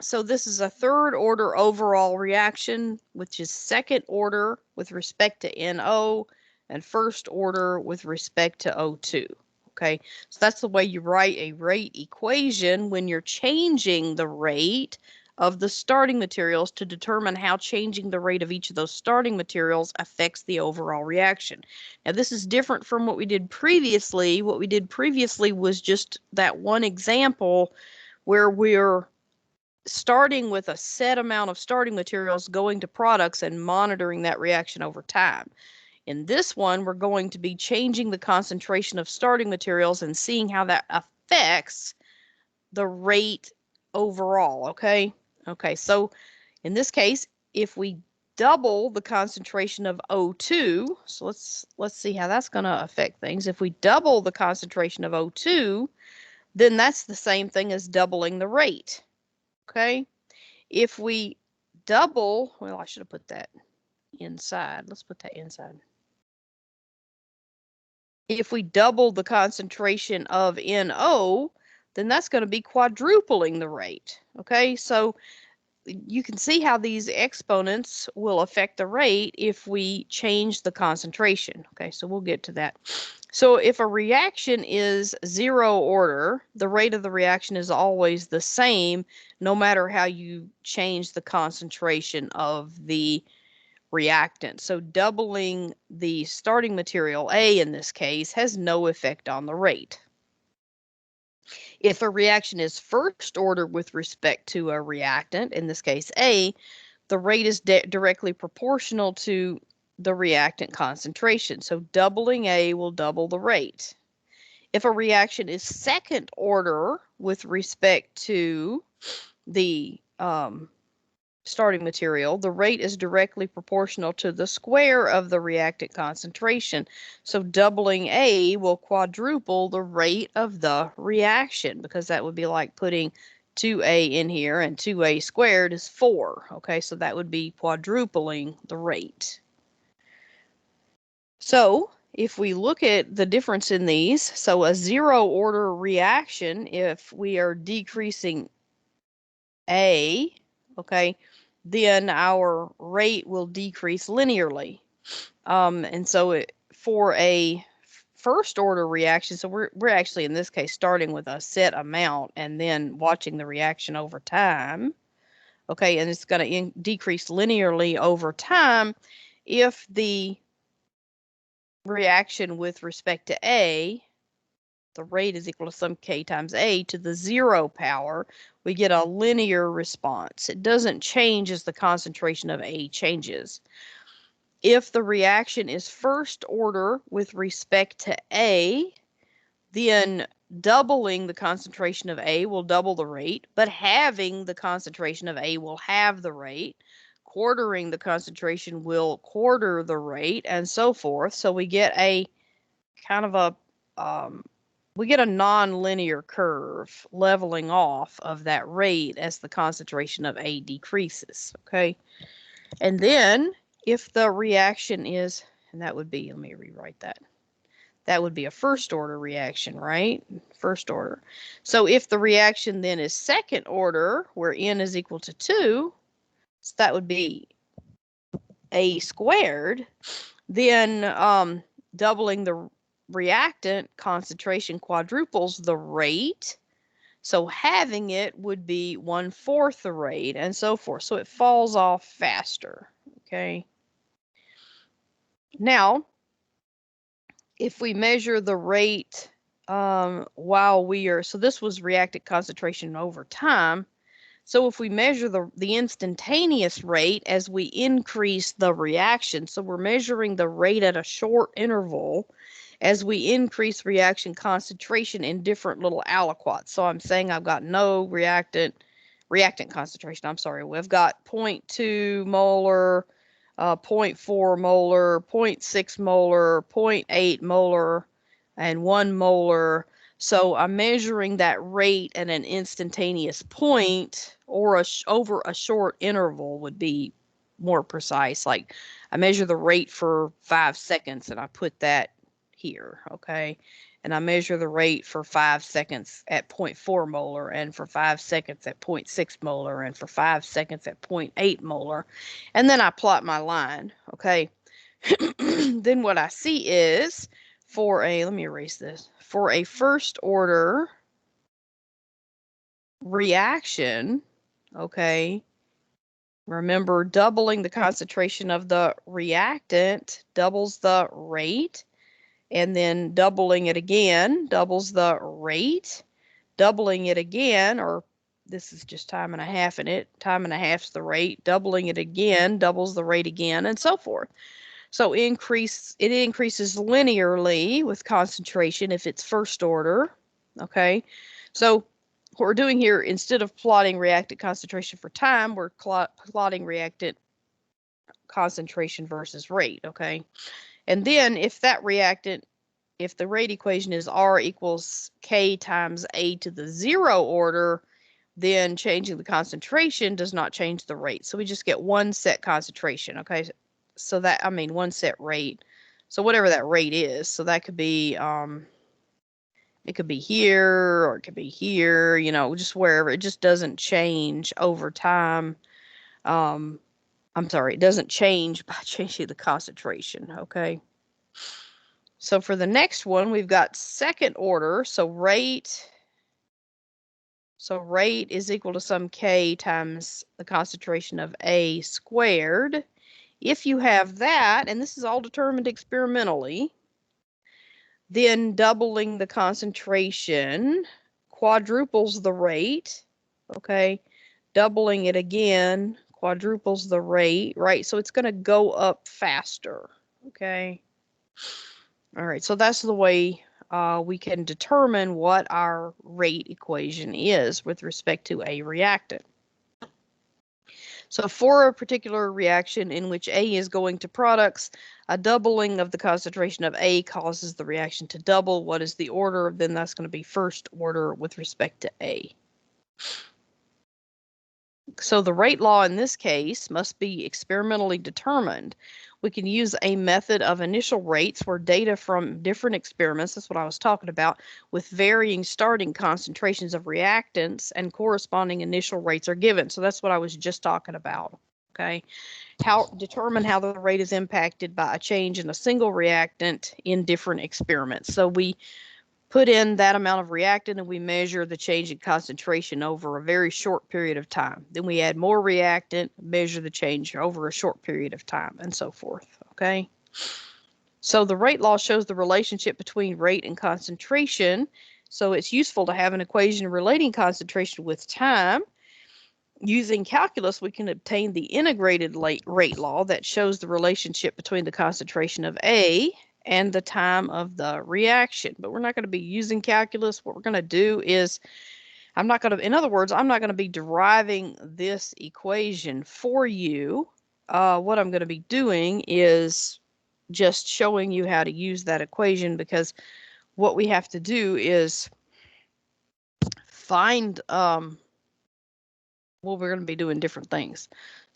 so this is a third order overall reaction, which is second order with respect to NO and first order with respect to O2. Okay, so that's the way you write a rate equation when you're changing the rate of the starting materials to determine how changing the rate of each of those starting materials affects the overall reaction. Now, this is different from what we did previously. What we did previously was just that one example where we're starting with a set amount of starting materials going to products and monitoring that reaction over time. In this one, we're going to be changing the concentration of starting materials and seeing how that affects the rate overall, okay? Okay, so in this case, if we double the concentration of O2, so let's see how that's going to affect things. If we double the concentration of O2, then that's the same thing as doubling the rate, okay? If we double, well, I should have put that inside. Let's put that inside. If we double the concentration of NO, then that's going to be quadrupling the rate. Okay, so you can see how these exponents will affect the rate if we change the concentration. Okay, so we'll get to that. So if a reaction is zero order, the rate of the reaction is always the same, no matter how you change the concentration of the reactant. So doubling the starting material, A in this case, has no effect on the rate. If a reaction is first order with respect to a reactant, in this case A, the rate is directly proportional to the reactant concentration. So doubling A will double the rate. If a reaction is second order with respect to the starting material, the rate is directly proportional to the square of the reactant concentration. So doubling A will quadruple the rate of the reaction, because that would be like putting 2A in here, and 2A squared is 4. Okay, so that would be quadrupling the rate. So if we look at the difference in these, so a zero order reaction, if we are decreasing A, okay, then our rate will decrease linearly. And so for a first order reaction, so we're actually in this case starting with a set amount and then watching the reaction over time. Okay, and it's going to decrease linearly over time if the reaction with respect to A, the rate is equal to some K times A to the 0 power, we get a linear response. It doesn't change as the concentration of A changes. If the reaction is first order with respect to A, then doubling the concentration of A will double the rate, but halving the concentration of A will halve the rate. Quartering the concentration will quarter the rate, and so forth. So we get a kind of a we get a non-linear curve leveling off of that rate as the concentration of A decreases, okay? And then if the reaction is, and that would be, let me rewrite that. That would be a first order reaction, right? First order. So if the reaction then is second order, where N is equal to 2, so that would be A squared, then doubling the reactant concentration quadruples the rate. So having it would be 1/4 the rate, and so forth. So it falls off faster, okay? Now, if we measure the rate while we are, so this was reactant concentration over time. So if we measure the instantaneous rate as we increase the reaction, so we're measuring the rate at a short interval as we increase reaction concentration in different little aliquots. So I'm saying I've got no reactant concentration, I'm sorry. We've got 0.2 molar, 0.4 molar, 0.6 molar, 0.8 molar, and 1 molar. So I'm measuring that rate at an instantaneous point, or over a short interval would be more precise. Like I measure the rate for 5 seconds and I put that here, okay? And I measure the rate for 5 seconds at 0.4 molar and for 5 seconds at 0.6 molar and for 5 seconds at 0.8 molar. And then I plot my line, okay? Then what I see is for a, let me erase this, for a first order reaction, okay, remember doubling the concentration of the reactant doubles the rate, and then doubling it again doubles the rate, doubling it again, or this is just time and a half in it, time and a half's the rate, doubling it again doubles the rate again, and so forth. So it increases linearly with concentration if it's first order, okay? So what we're doing here, instead of plotting reactant concentration for time, we're plotting reactant concentration versus rate, okay? And then if that reactant, if the rate equation is R equals K times A to the 0 order, then changing the concentration does not change the rate. So we just get one set concentration, okay? So that, I mean, one set rate. So whatever that rate is, so that could be, it could be here or it could be here, you know, just wherever. It just doesn't change over time. I'm sorry, it doesn't change by changing the concentration, okay? So for the next one, we've got second order. So rate is equal to some K times the concentration of A squared. If you have that, and this is all determined experimentally, then doubling the concentration quadruples the rate, okay? Doubling it again quadruples the rate, right? So it's going to go up faster, okay? All right, so that's the way we can determine what our rate equation is with respect to a reactant. So for a particular reaction in which A is going to products, a doubling of the concentration of A causes the reaction to double. What is the order? Then that's going to be first order with respect to A. So the rate law in this case must be experimentally determined. We can use a method of initial rates where data from different experiments, that's what I was talking about, with varying starting concentrations of reactants and corresponding initial rates are given. So that's what I was just talking about, okay? Determine how the rate is impacted by a change in a single reactant in different experiments. So we put in that amount of reactant and we measure the change in concentration over a very short period of time. Then we add more reactant, measure the change over a short period of time, and so forth, okay? So the rate law shows the relationship between rate and concentration. So it's useful to have an equation relating concentration with time. Using calculus, we can obtain the integrated rate law that shows the relationship between the concentration of A and the time of the reaction. But we're not going to be using calculus. What we're going to do is, in other words, I'm not going to be deriving this equation for you. What I'm going to be doing is just showing you how to use that equation, because what we have to do is find, well, we're going to be doing different things.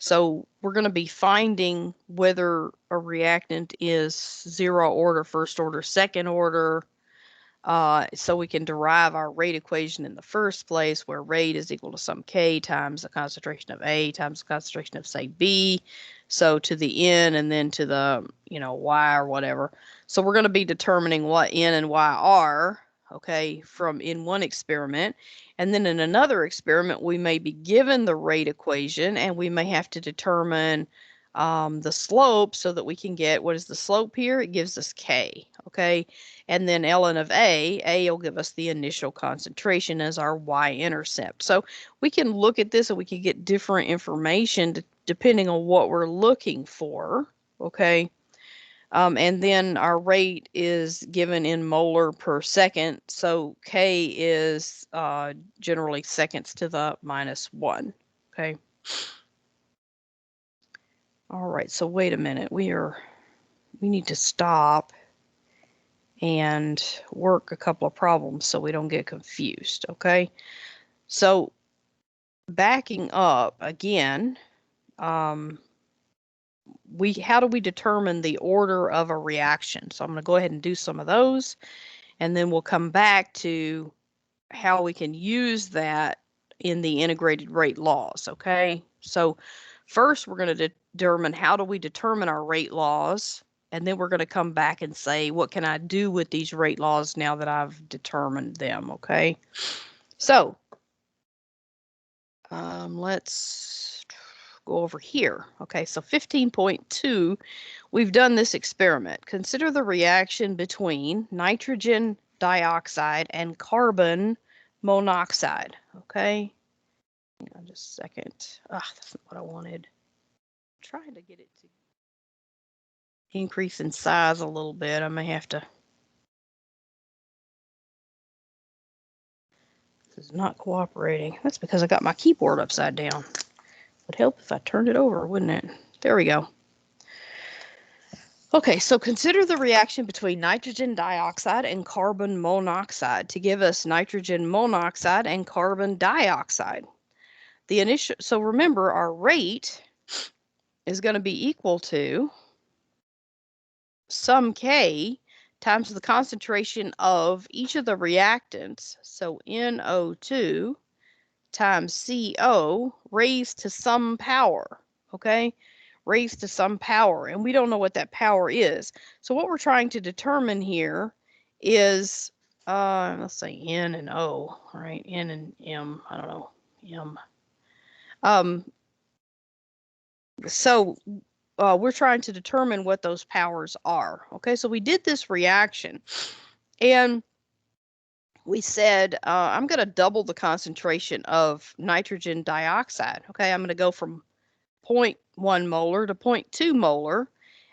So we're going to be finding whether a reactant is 0 order, first order, second order, so we can derive our rate equation in the first place, where rate is equal to some K times the concentration of A times the concentration of, say, B, so to the N and then to the, Y or whatever. So we're going to be determining what N and Y are, okay, from in one experiment. And then in another experiment, we may be given the rate equation and we may have to determine the slope so that we can get, what is the slope here? It gives us K, okay? And then ln of A will give us the initial concentration as our y-intercept. So we can look at this and we can get different information depending on what we're looking for, okay? And then our rate is given in molar per second. So K is generally seconds to the -1, okay? All right, so wait a minute. We need to stop and work a couple of problems so we don't get confused, okay? So backing up again, how do we determine the order of a reaction? So I'm going to go ahead and do some of those, and then we'll come back to how we can use that in the integrated rate laws, okay? So first we're going to determine how do we determine our rate laws, and then we're going to come back and say, what can I do with these rate laws now that I've determined them, okay? So let's go over here. Okay, so 15.2, we've done this experiment. Consider the reaction between nitrogen dioxide and carbon monoxide. Okay, hang on just a second. That's not what I wanted. I'm trying to get it to increase in size a little bit. I may have to. This is not cooperating. That's because I got my keyboard upside down. Would help if I turned it over, wouldn't it? There we go. Okay, so consider the reaction between nitrogen dioxide and carbon monoxide to give us nitrogen monoxide and carbon dioxide. So remember, our rate is going to be equal to sum K times the concentration of each of the reactants. So NO2 times CO raised to some power, okay? Raised to some power, and we don't know what that power is. So what we're trying to determine here is, let's say N and O, all right? N and M, I don't know, M. So we're trying to determine what those powers are, okay? So we did this reaction, and we said, I'm going to double the concentration of nitrogen dioxide, okay? I'm going to go from 0.1 molar to 0.2 molar,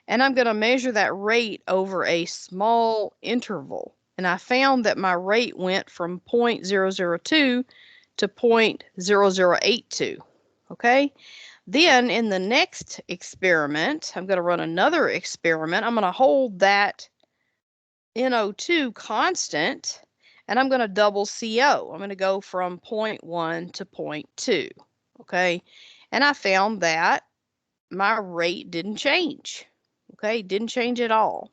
and I'm going to measure that rate over a small interval. And I found that my rate went from 0.002 to 0.0082, okay? Then in the next experiment, I'm going to run another experiment. I'm going to hold that NO2 constant, and I'm going to double CO. I'm going to go from 0.1 to 0.2, okay? And I found that my rate didn't change, okay? Didn't change at all.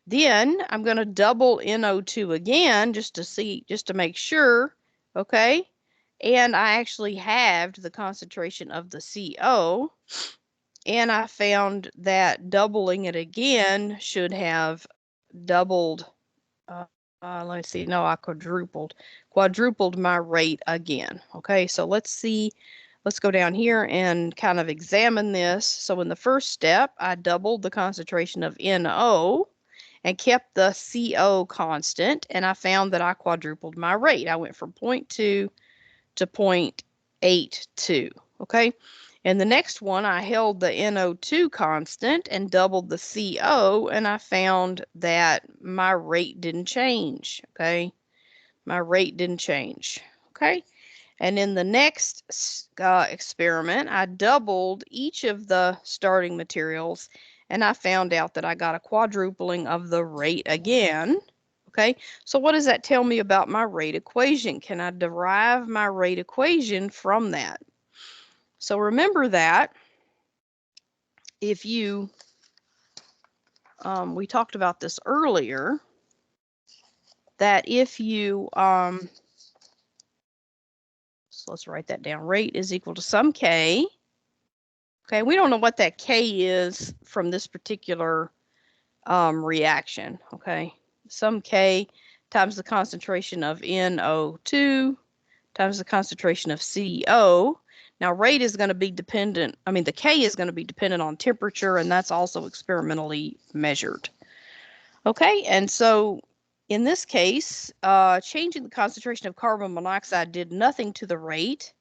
Then I'm going to double NO2 again just to make sure, okay? And I actually halved the concentration of the CO, and I found that doubling it again should have doubled, let's see, no, I quadrupled my rate again, okay? So let's go down here and kind of examine this. So in the first step, I doubled the concentration of NO and kept the CO constant, and I found that I quadrupled my rate. I went from 0.2 to 0.82, okay? And the next one, I held the NO2 constant and doubled the CO, and I found that my rate didn't change, okay? My rate didn't change, okay? And in the next experiment, I doubled each of the starting materials, and I found out that I got a quadrupling of the rate again. Okay, so what does that tell me about my rate equation? Can I derive my rate equation from that? So remember that if you, we talked about this earlier, that if you, so let's write that down. Rate is equal to some K. Okay, we don't know what that K is from this particular reaction. Okay, some K times the concentration of NO2 times the concentration of CO. Now, rate is going to be dependent, the K is going to be dependent on temperature, and that's also experimentally measured. Okay, and so in this case, changing the concentration of carbon monoxide did nothing to the rate.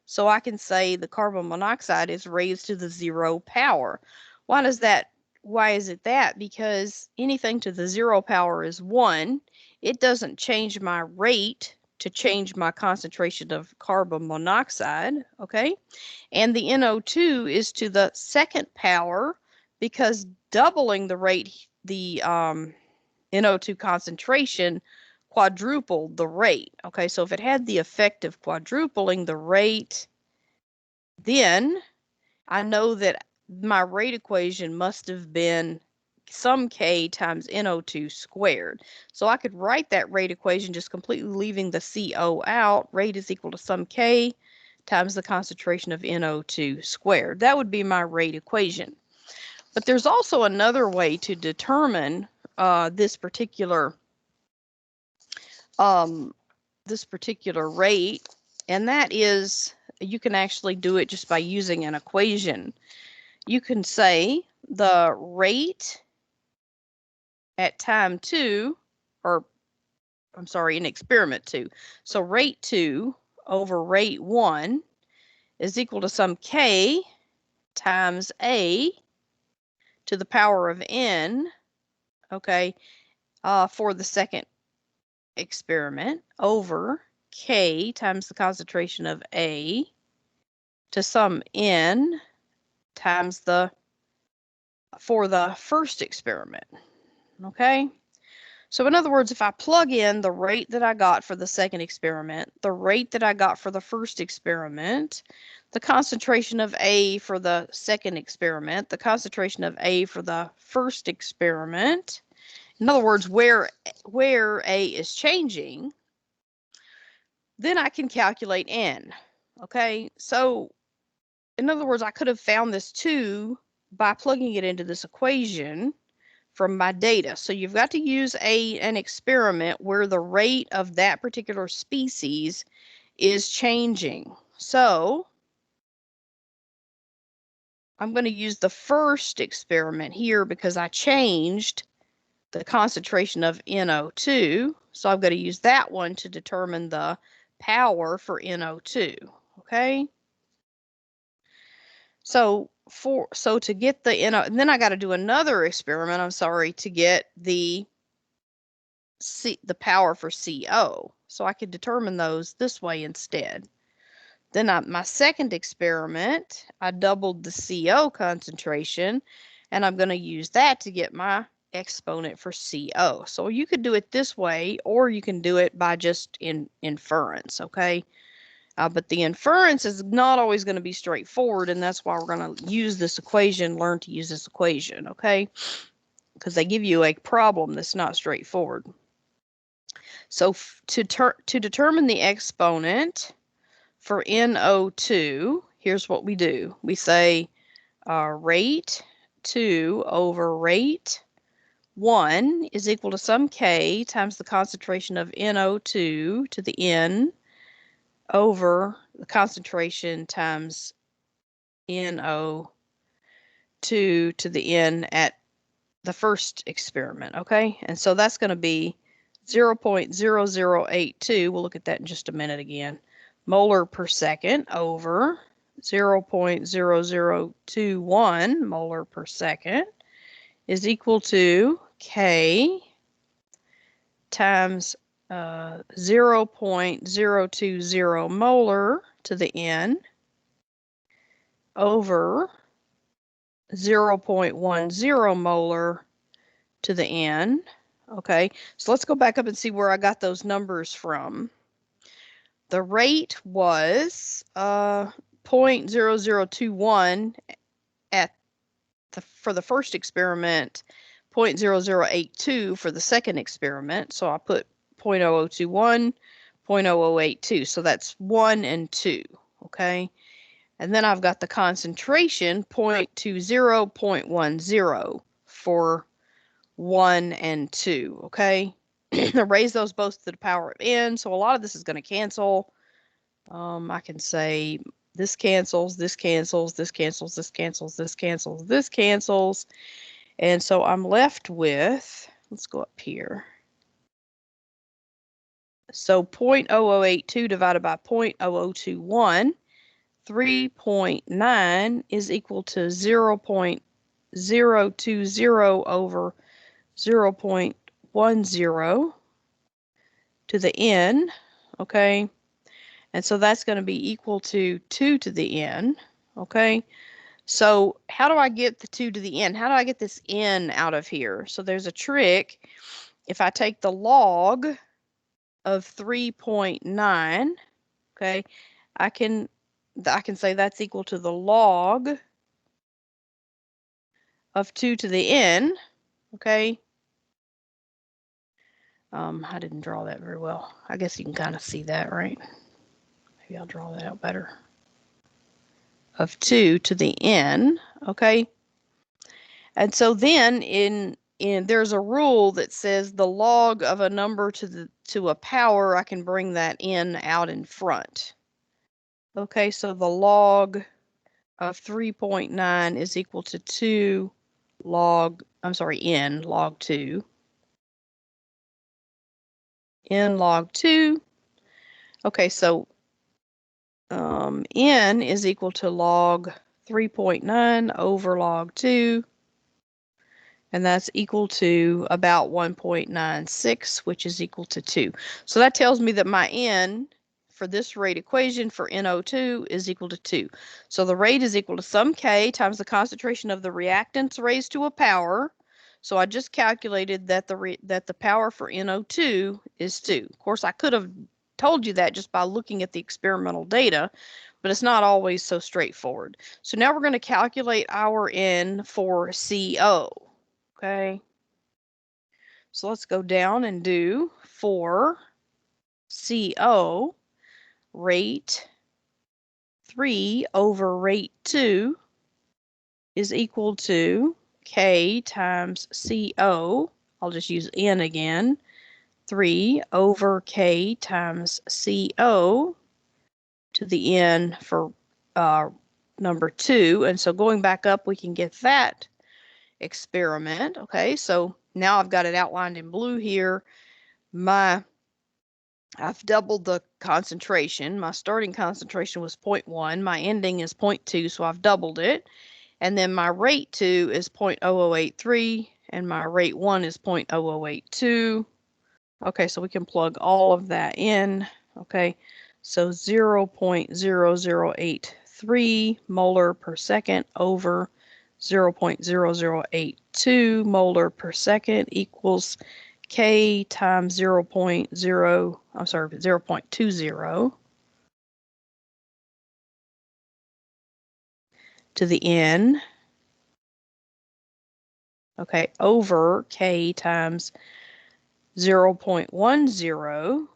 So I can say the carbon monoxide is raised to the 0 power. Why is it that? Because anything to the 0 power is 1. It doesn't change my rate to change my concentration of carbon monoxide, okay? And the NO2 is to the 2nd power because doubling the rate, the NO2 concentration quadrupled the rate, okay? So if it had the effect of quadrupling the rate, then I know that my rate equation must have been some K times NO2 squared. So I could write that rate equation just completely leaving the CO out. Rate is equal to some K times the concentration of NO2 squared. That would be my rate equation. But there's also another way to determine this particular rate, and that is you can actually do it just by using an equation. You can say the rate at time 2, or I'm sorry, in experiment 2. So rate 2 over rate 1 is equal to some K times A to the power of N, okay, for the second experiment over K times the concentration of A to some N times for the first experiment, okay? So in other words, if I plug in the rate that I got for the second experiment, the rate that I got for the first experiment, the concentration of A for the second experiment, the concentration of A for the first experiment, in other words, where A is changing, then I can calculate N. Okay, so in other words, I could have found this too by plugging it into this equation from my data. So you've got to use an experiment where the rate of that particular species is changing. So I'm going to use the first experiment here because I changed the concentration of NO2. So I'm going to use that one to determine the power for NO2. Okay. So to get the NO, and then I got to do another experiment, I'm sorry, to get the power for CO. So I could determine those this way instead. Then my second experiment, I doubled the CO concentration, and I'm going to use that to get my exponent for CO. So you could do it this way, or you can do it by just inference, okay? But the inference is not always going to be straightforward, and that's why we're going to use this equation, learn to use this equation, okay? Because they give you a problem that's not straightforward. So to determine the exponent for NO2, here's what we do. We say rate 2 over rate 1 is equal to some K times the concentration of NO2 to the N over the concentration times NO2 to the N at the first experiment, okay? And so that's going to be 0.0082, we'll look at that in just a minute again, molar per second over 0.0021 molar per second is equal to K times 0.020 molar to the N over 0.10 molar to the N. Okay, so let's go back up and see where I got those numbers from. The rate was 0.0021 for the first experiment, 0.0082 for the second experiment. So I put 0.0021, 0.0082. So that's 1 and 2. Okay. And then I've got the concentration 0.20, 0.10 for 1 and 2. Okay. Raise those both to the power of n. So a lot of this is going to cancel. I can say this cancels, this cancels, this cancels, this cancels, this cancels, this cancels. And so I'm left with, let's go up here. So 0.0082 divided by 0.0021, 3.9 is equal to 0.020 over 0.10 to the n, okay? And so that's going to be equal to 2 to the n, okay? So how do I get the 2 to the n? How do I get this n out of here? So there's a trick. If I take the log of 3.9, okay, I can say that's equal to the log of 2 to the n, okay? I didn't draw that very well. I guess you can kind of see that, right? Maybe I'll draw that out better. Of 2 to the n, okay? And so then there's a rule that says the log of a number to a power, I can bring that n out in front. Okay, so the log of 3.9 is equal to 2 log, n log 2. N log 2. Okay, so n is equal to log 3.9 over log 2. And that's equal to about 1.96, which is equal to 2. So that tells me that my n for this rate equation for NO2 is equal to 2. So the rate is equal to some K times the concentration of the reactants raised to a power. So I just calculated that the power for NO2 is 2. Of course, I could have told you that just by looking at the experimental data, but it's not always so straightforward. So now we're going to calculate our N for CO. Okay, so let's go down and do for CO, rate 3 over rate 2 is equal to K times CO. I'll just use N again. 3 over K times CO to the N for number 2. And so going back up, we can get that experiment. Okay, so now I've got it outlined in blue here. I've doubled the concentration. My starting concentration was 0.1. My ending is 0.2, so I've doubled it. And then my rate 2 is 0.0083, and my rate 1 is 0.0082. Okay, so we can plug all of that in. Okay, so 0.0083 molar per second over 0.0082 molar per second equals K times 0.20 to the N, okay, over K times 0.10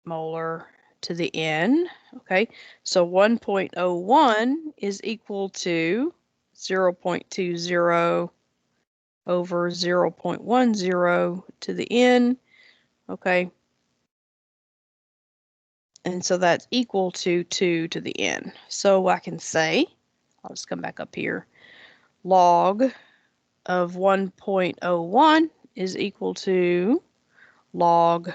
molar to the N, okay, so 1.01 is equal to 0.20 over 0.10 to the N, okay, and so that's equal to 2 to the N. So I can say, I'll just come back up here, log of 1.01 is equal to log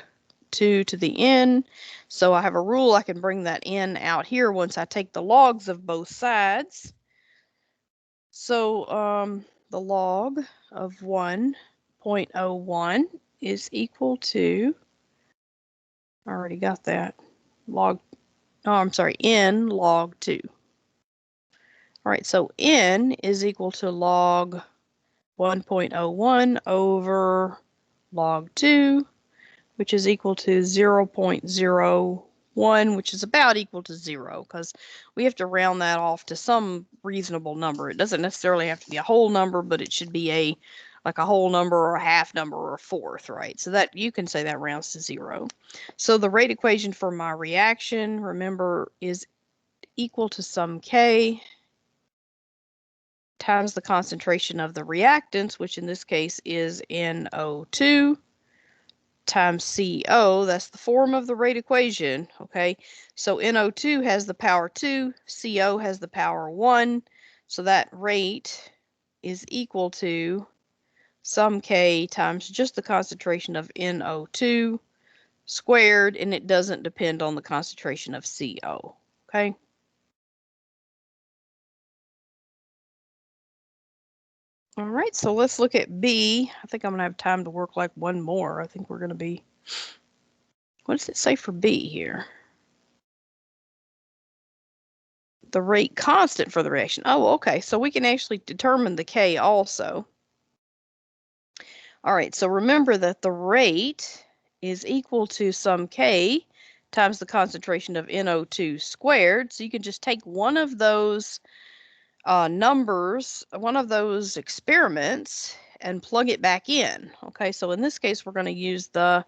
2 to the N. So I have a rule, I can bring that N out here once I take the logs of both sides. So the log of 1.01 is equal to, I already got that, N log 2. All right, so N is equal to log 1.01 over log 2, which is equal to 0.01, which is about equal to 0, because we have to round that off to some reasonable number. It doesn't necessarily have to be a whole number, but it should be like a whole number or a half number or a fourth, right? So that you can say that rounds to 0. So the rate equation for my reaction, remember, is equal to some K times the concentration of the reactants, which in this case is NO2, times CO. That's the form of the rate equation, okay? So NO2 has the power 2, CO has the power 1, so that rate is equal to some K times just the concentration of NO2 squared, and it doesn't depend on the concentration of CO, okay? All right, so let's look at B. I think I'm going to have time to work like one more. I think we're going to be, what does it say for B here? The rate constant for the reaction. Oh, okay, so we can actually determine the K also. All right, so remember that the rate is equal to some K times the concentration of NO2 squared. So you can just take one of those numbers, one of those experiments, and plug it back in. Okay, so in this case, we're going to use the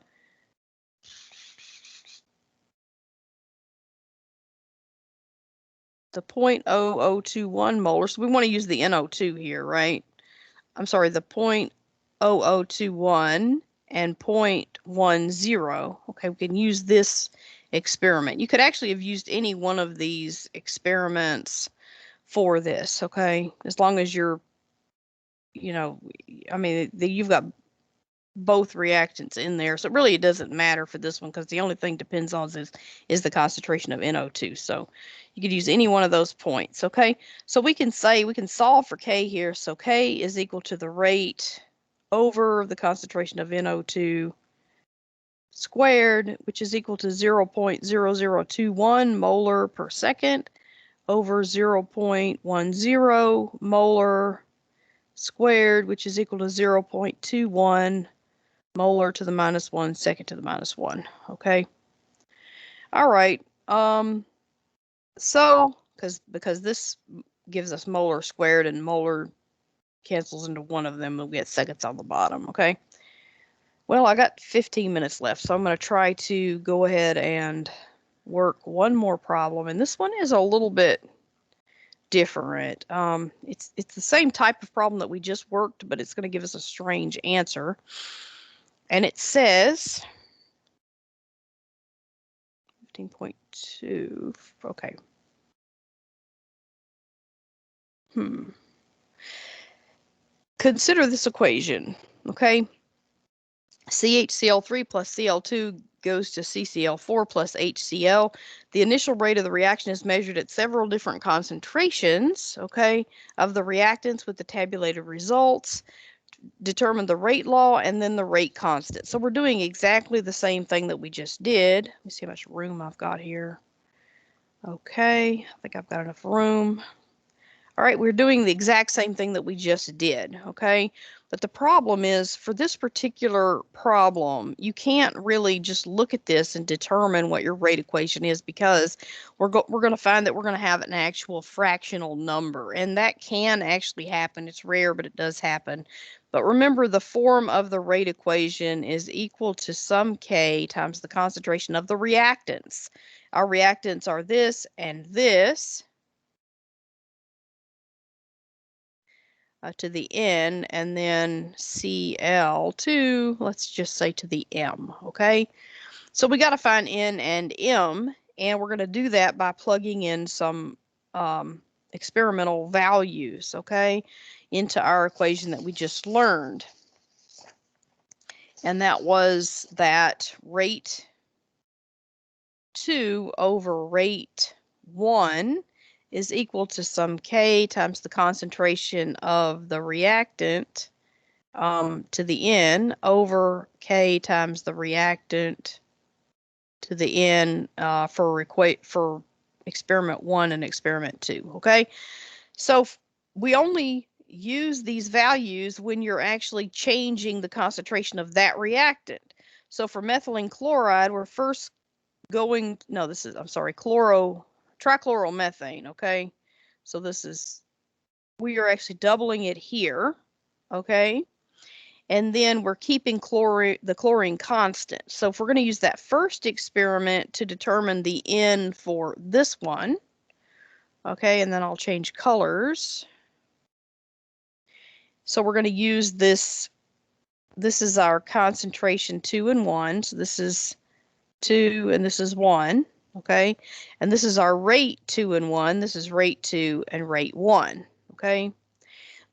the 0.0021 molar. So we want to use the NO2 here, right? I'm sorry, the 0.0021 and 0.10. Okay, we can use this experiment. You could actually have used any one of these experiments for this, okay? As long as you're, you know, I mean, you've got both reactants in there. So really it doesn't matter for this one because the only thing depends on is the concentration of NO2. So you could use any one of those points, okay? So we can solve for K here. So K is equal to the rate over the concentration of NO2 squared, which is equal to 0.0021 molar per second over 0.10 molar squared, which is equal to 0.21 molar to the minus 1 second to the minus 1. Okay. All right. So because this gives us molar squared and molar cancels into one of them, and we get seconds on the bottom. Okay. Well, I got 15 minutes left, so I'm going to try to go ahead and work one more problem, and this one is a little bit different. It's the same type of problem that we just worked, but it's going to give us a strange answer. And it says 15.2. Okay. Consider this equation, okay? CHCl3 plus Cl2 goes to CCl4 plus HCl. The initial rate of the reaction is measured at several different concentrations, okay, of the reactants with the tabulated results. Determine the rate law and then the rate constant. So we're doing exactly the same thing that we just did. Let me see how much room I've got here. Okay, I think I've got enough room. All right, we're doing the exact same thing that we just did, okay? But the problem is, for this particular problem, you can't really just look at this and determine what your rate equation is because we're going to find that we're going to have an actual fractional number, and that can actually happen. It's rare, but it does happen. But remember, the form of the rate equation is equal to some K times the concentration of the reactants. Our reactants are this and this. To the N, and then Cl2, let's just say to the M, okay? So we got to find N and M, and we're going to do that by plugging in some experimental values, okay, into our equation that we just learned. And that was that rate 2 over rate 1 is equal to some K times the concentration of the reactant to the N over K times the reactant to the N for experiment 1 and experiment 2, okay? So we only use these values when you're actually changing the concentration of that reactant. So for methylene chloride, we're first going, no, this is, I'm sorry, trichloromethane, okay? So this is, we are actually doubling it here, okay? And then we're keeping the chlorine constant. So if we're going to use that first experiment to determine the N for this one, okay, and then I'll change colors. So we're going to use this. This is our concentration 2 and 1. So this is 2 and this is 1, okay? And this is our rate 2 and 1. This is rate 2 and rate 1, okay?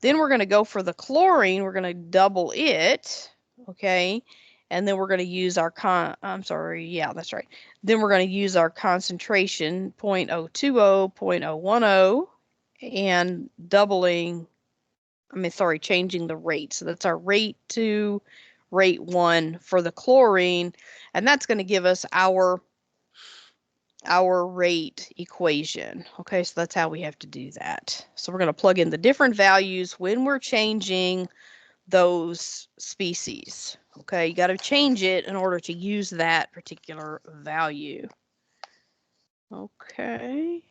Then we're going to go for the chlorine. We're going to double it, okay? And then we're going to use our I'm sorry, yeah, that's right. Then we're going to use our concentration 0.020, 0.010, and doubling, changing the rate. So that's our rate 2, rate 1 for the chlorine, and that's going to give us our rate equation. Okay, so that's how we have to do that. So we're going to plug in the different values when we're changing those species. Okay, you got to change it in order to use that particular value. Okay.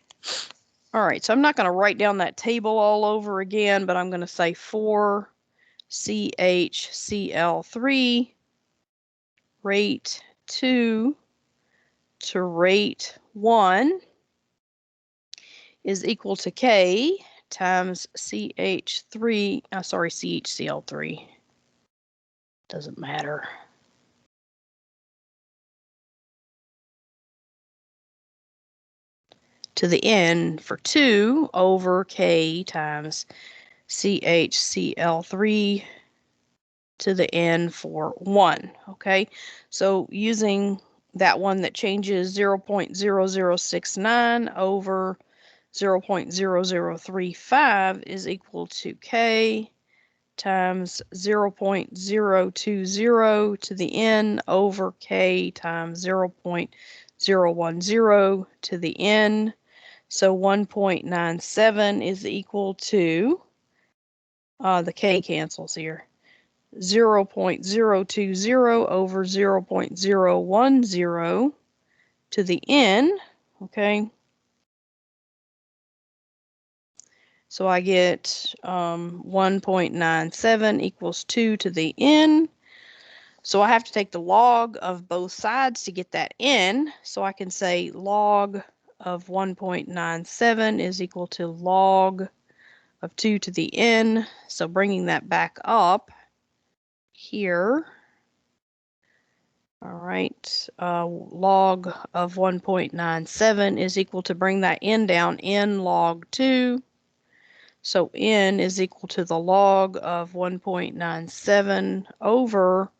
All right, so I'm not going to write down that table all over again, but I'm going to say 4CHCl3 rate 2 to rate 1 is equal to K times CHCl3. Doesn't matter. To the N for 2 over K times CHCl3 to the N for 1. Okay, so using that one that changes 0.0069 over 0.0035 is equal to K times 0.020 to the N over K times 0.010 to the N. So 1.97 is equal to, the K cancels here, 0.020 over 0.010 to the N, okay? So I get 1.97 equals 2 to the N. So I have to take the log of both sides to get that N. So I can say log of 1.97 is equal to log of 2 to the N. So bringing that back up here. All right, log of 1.97 is equal to, bring that N down, N log 2. So N is equal to the log of 1.97 over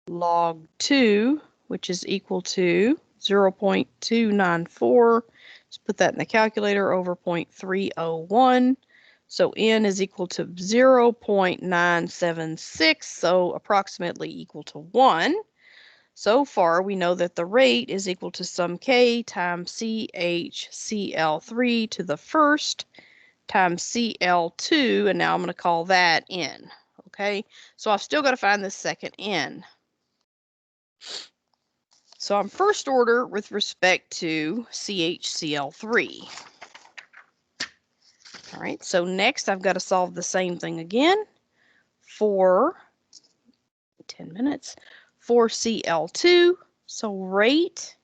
log 2, which is equal to 0.294. Let's put that in the calculator, over 0.301. So N is equal to 0.976, so approximately equal to 1. So far, we know that the rate is equal to some K times CHCl3 to the first times Cl2, and now I'm going to call that N. Okay, so I've still got to find the second N. So I'm first order with respect to CHCl3. All right, so next I've got to solve the same thing again for 10 minutes for Cl2. So rate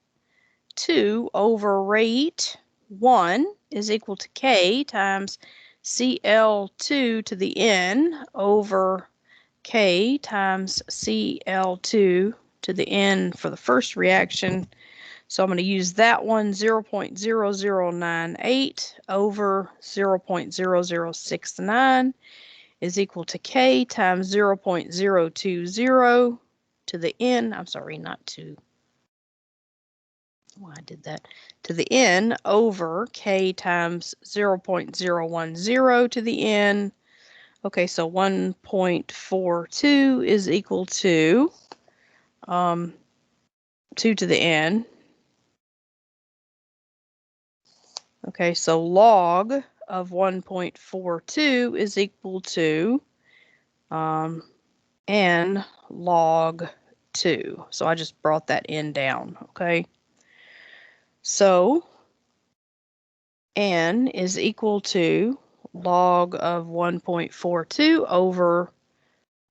2 over rate 1 is equal to K times Cl2 to the N over K times Cl2 to the N for the first reaction. So I'm going to use that one, 0.0098 over 0.0069 is equal to K times 0.020 to the N. I'm sorry, not 2. Why I did that. To the N over K times 0.010 to the N. Okay, so 1.42 is equal to 2 to the N. Okay, so log of 1.42 is equal to N log 2. So I just brought that N down, okay? So N is equal to log of 1.42 over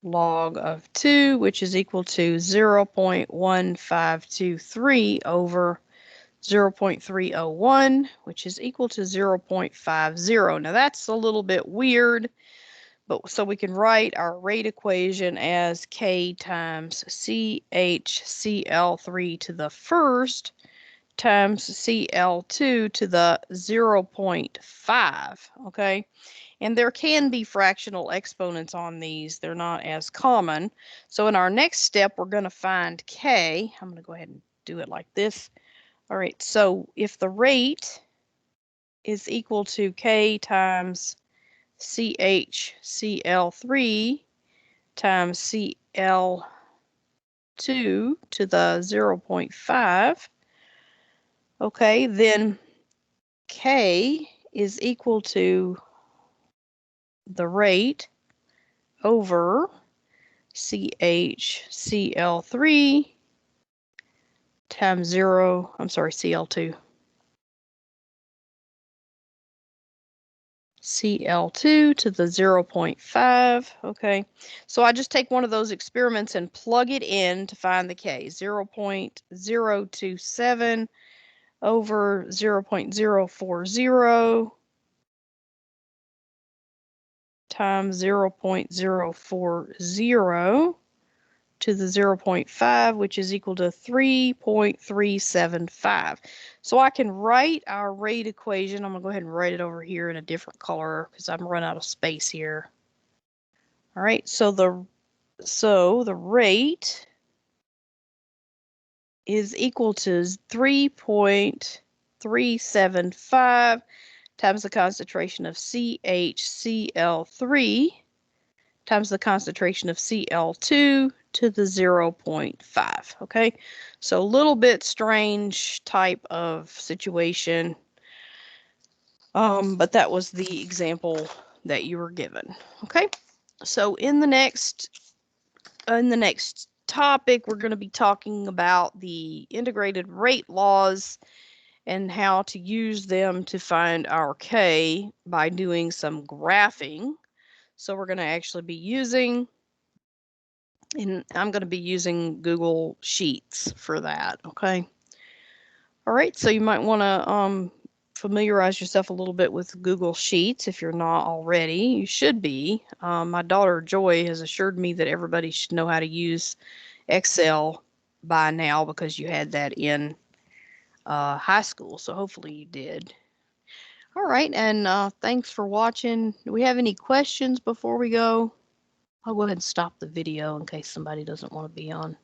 log of 2, which is equal to 0.1523 over 0.301, which is equal to 0.50. Now that's a little bit weird, but so we can write our rate equation as K times CHCl3 to the first times Cl2 to the 0.5, okay? And there can be fractional exponents on these. They're not as common. So in our next step, we're going to find K. I'm going to go ahead and do it like this. All right, so if the rate is equal to K times CHCl3 times Cl2 to the 0.5, okay, then K is equal to the rate over CHCl3 times Cl2. Cl2 to the 0.5. Okay, so I just take one of those experiments and plug it in to find the K. 0.027 over 0.040 times 0.040 to the 0.5, which is equal to 3.375. So I can write our rate equation. I'm going to go ahead and write it over here in a different color because I'm running out of space here. All right, so the rate is equal to 3.375 times the concentration of CHCl3 times the concentration of Cl2 to the 0.5. Okay, so a little bit strange type of situation, but that was the example that you were given. Okay, so in the next topic, we're going to be talking about the integrated rate laws and how to use them to find our K by doing some graphing. So we're going to actually be using, and I'm going to be using Google Sheets for that. Okay. All right. So you might want to familiarize yourself a little bit with Google Sheets if you're not already. You should be. My daughter Joy has assured me that everybody should know how to use Excel by now because you had that in high school. So hopefully you did. All right. And thanks for watching. Do we have any questions before we go? I'll go ahead and stop the video in case somebody doesn't want to be on.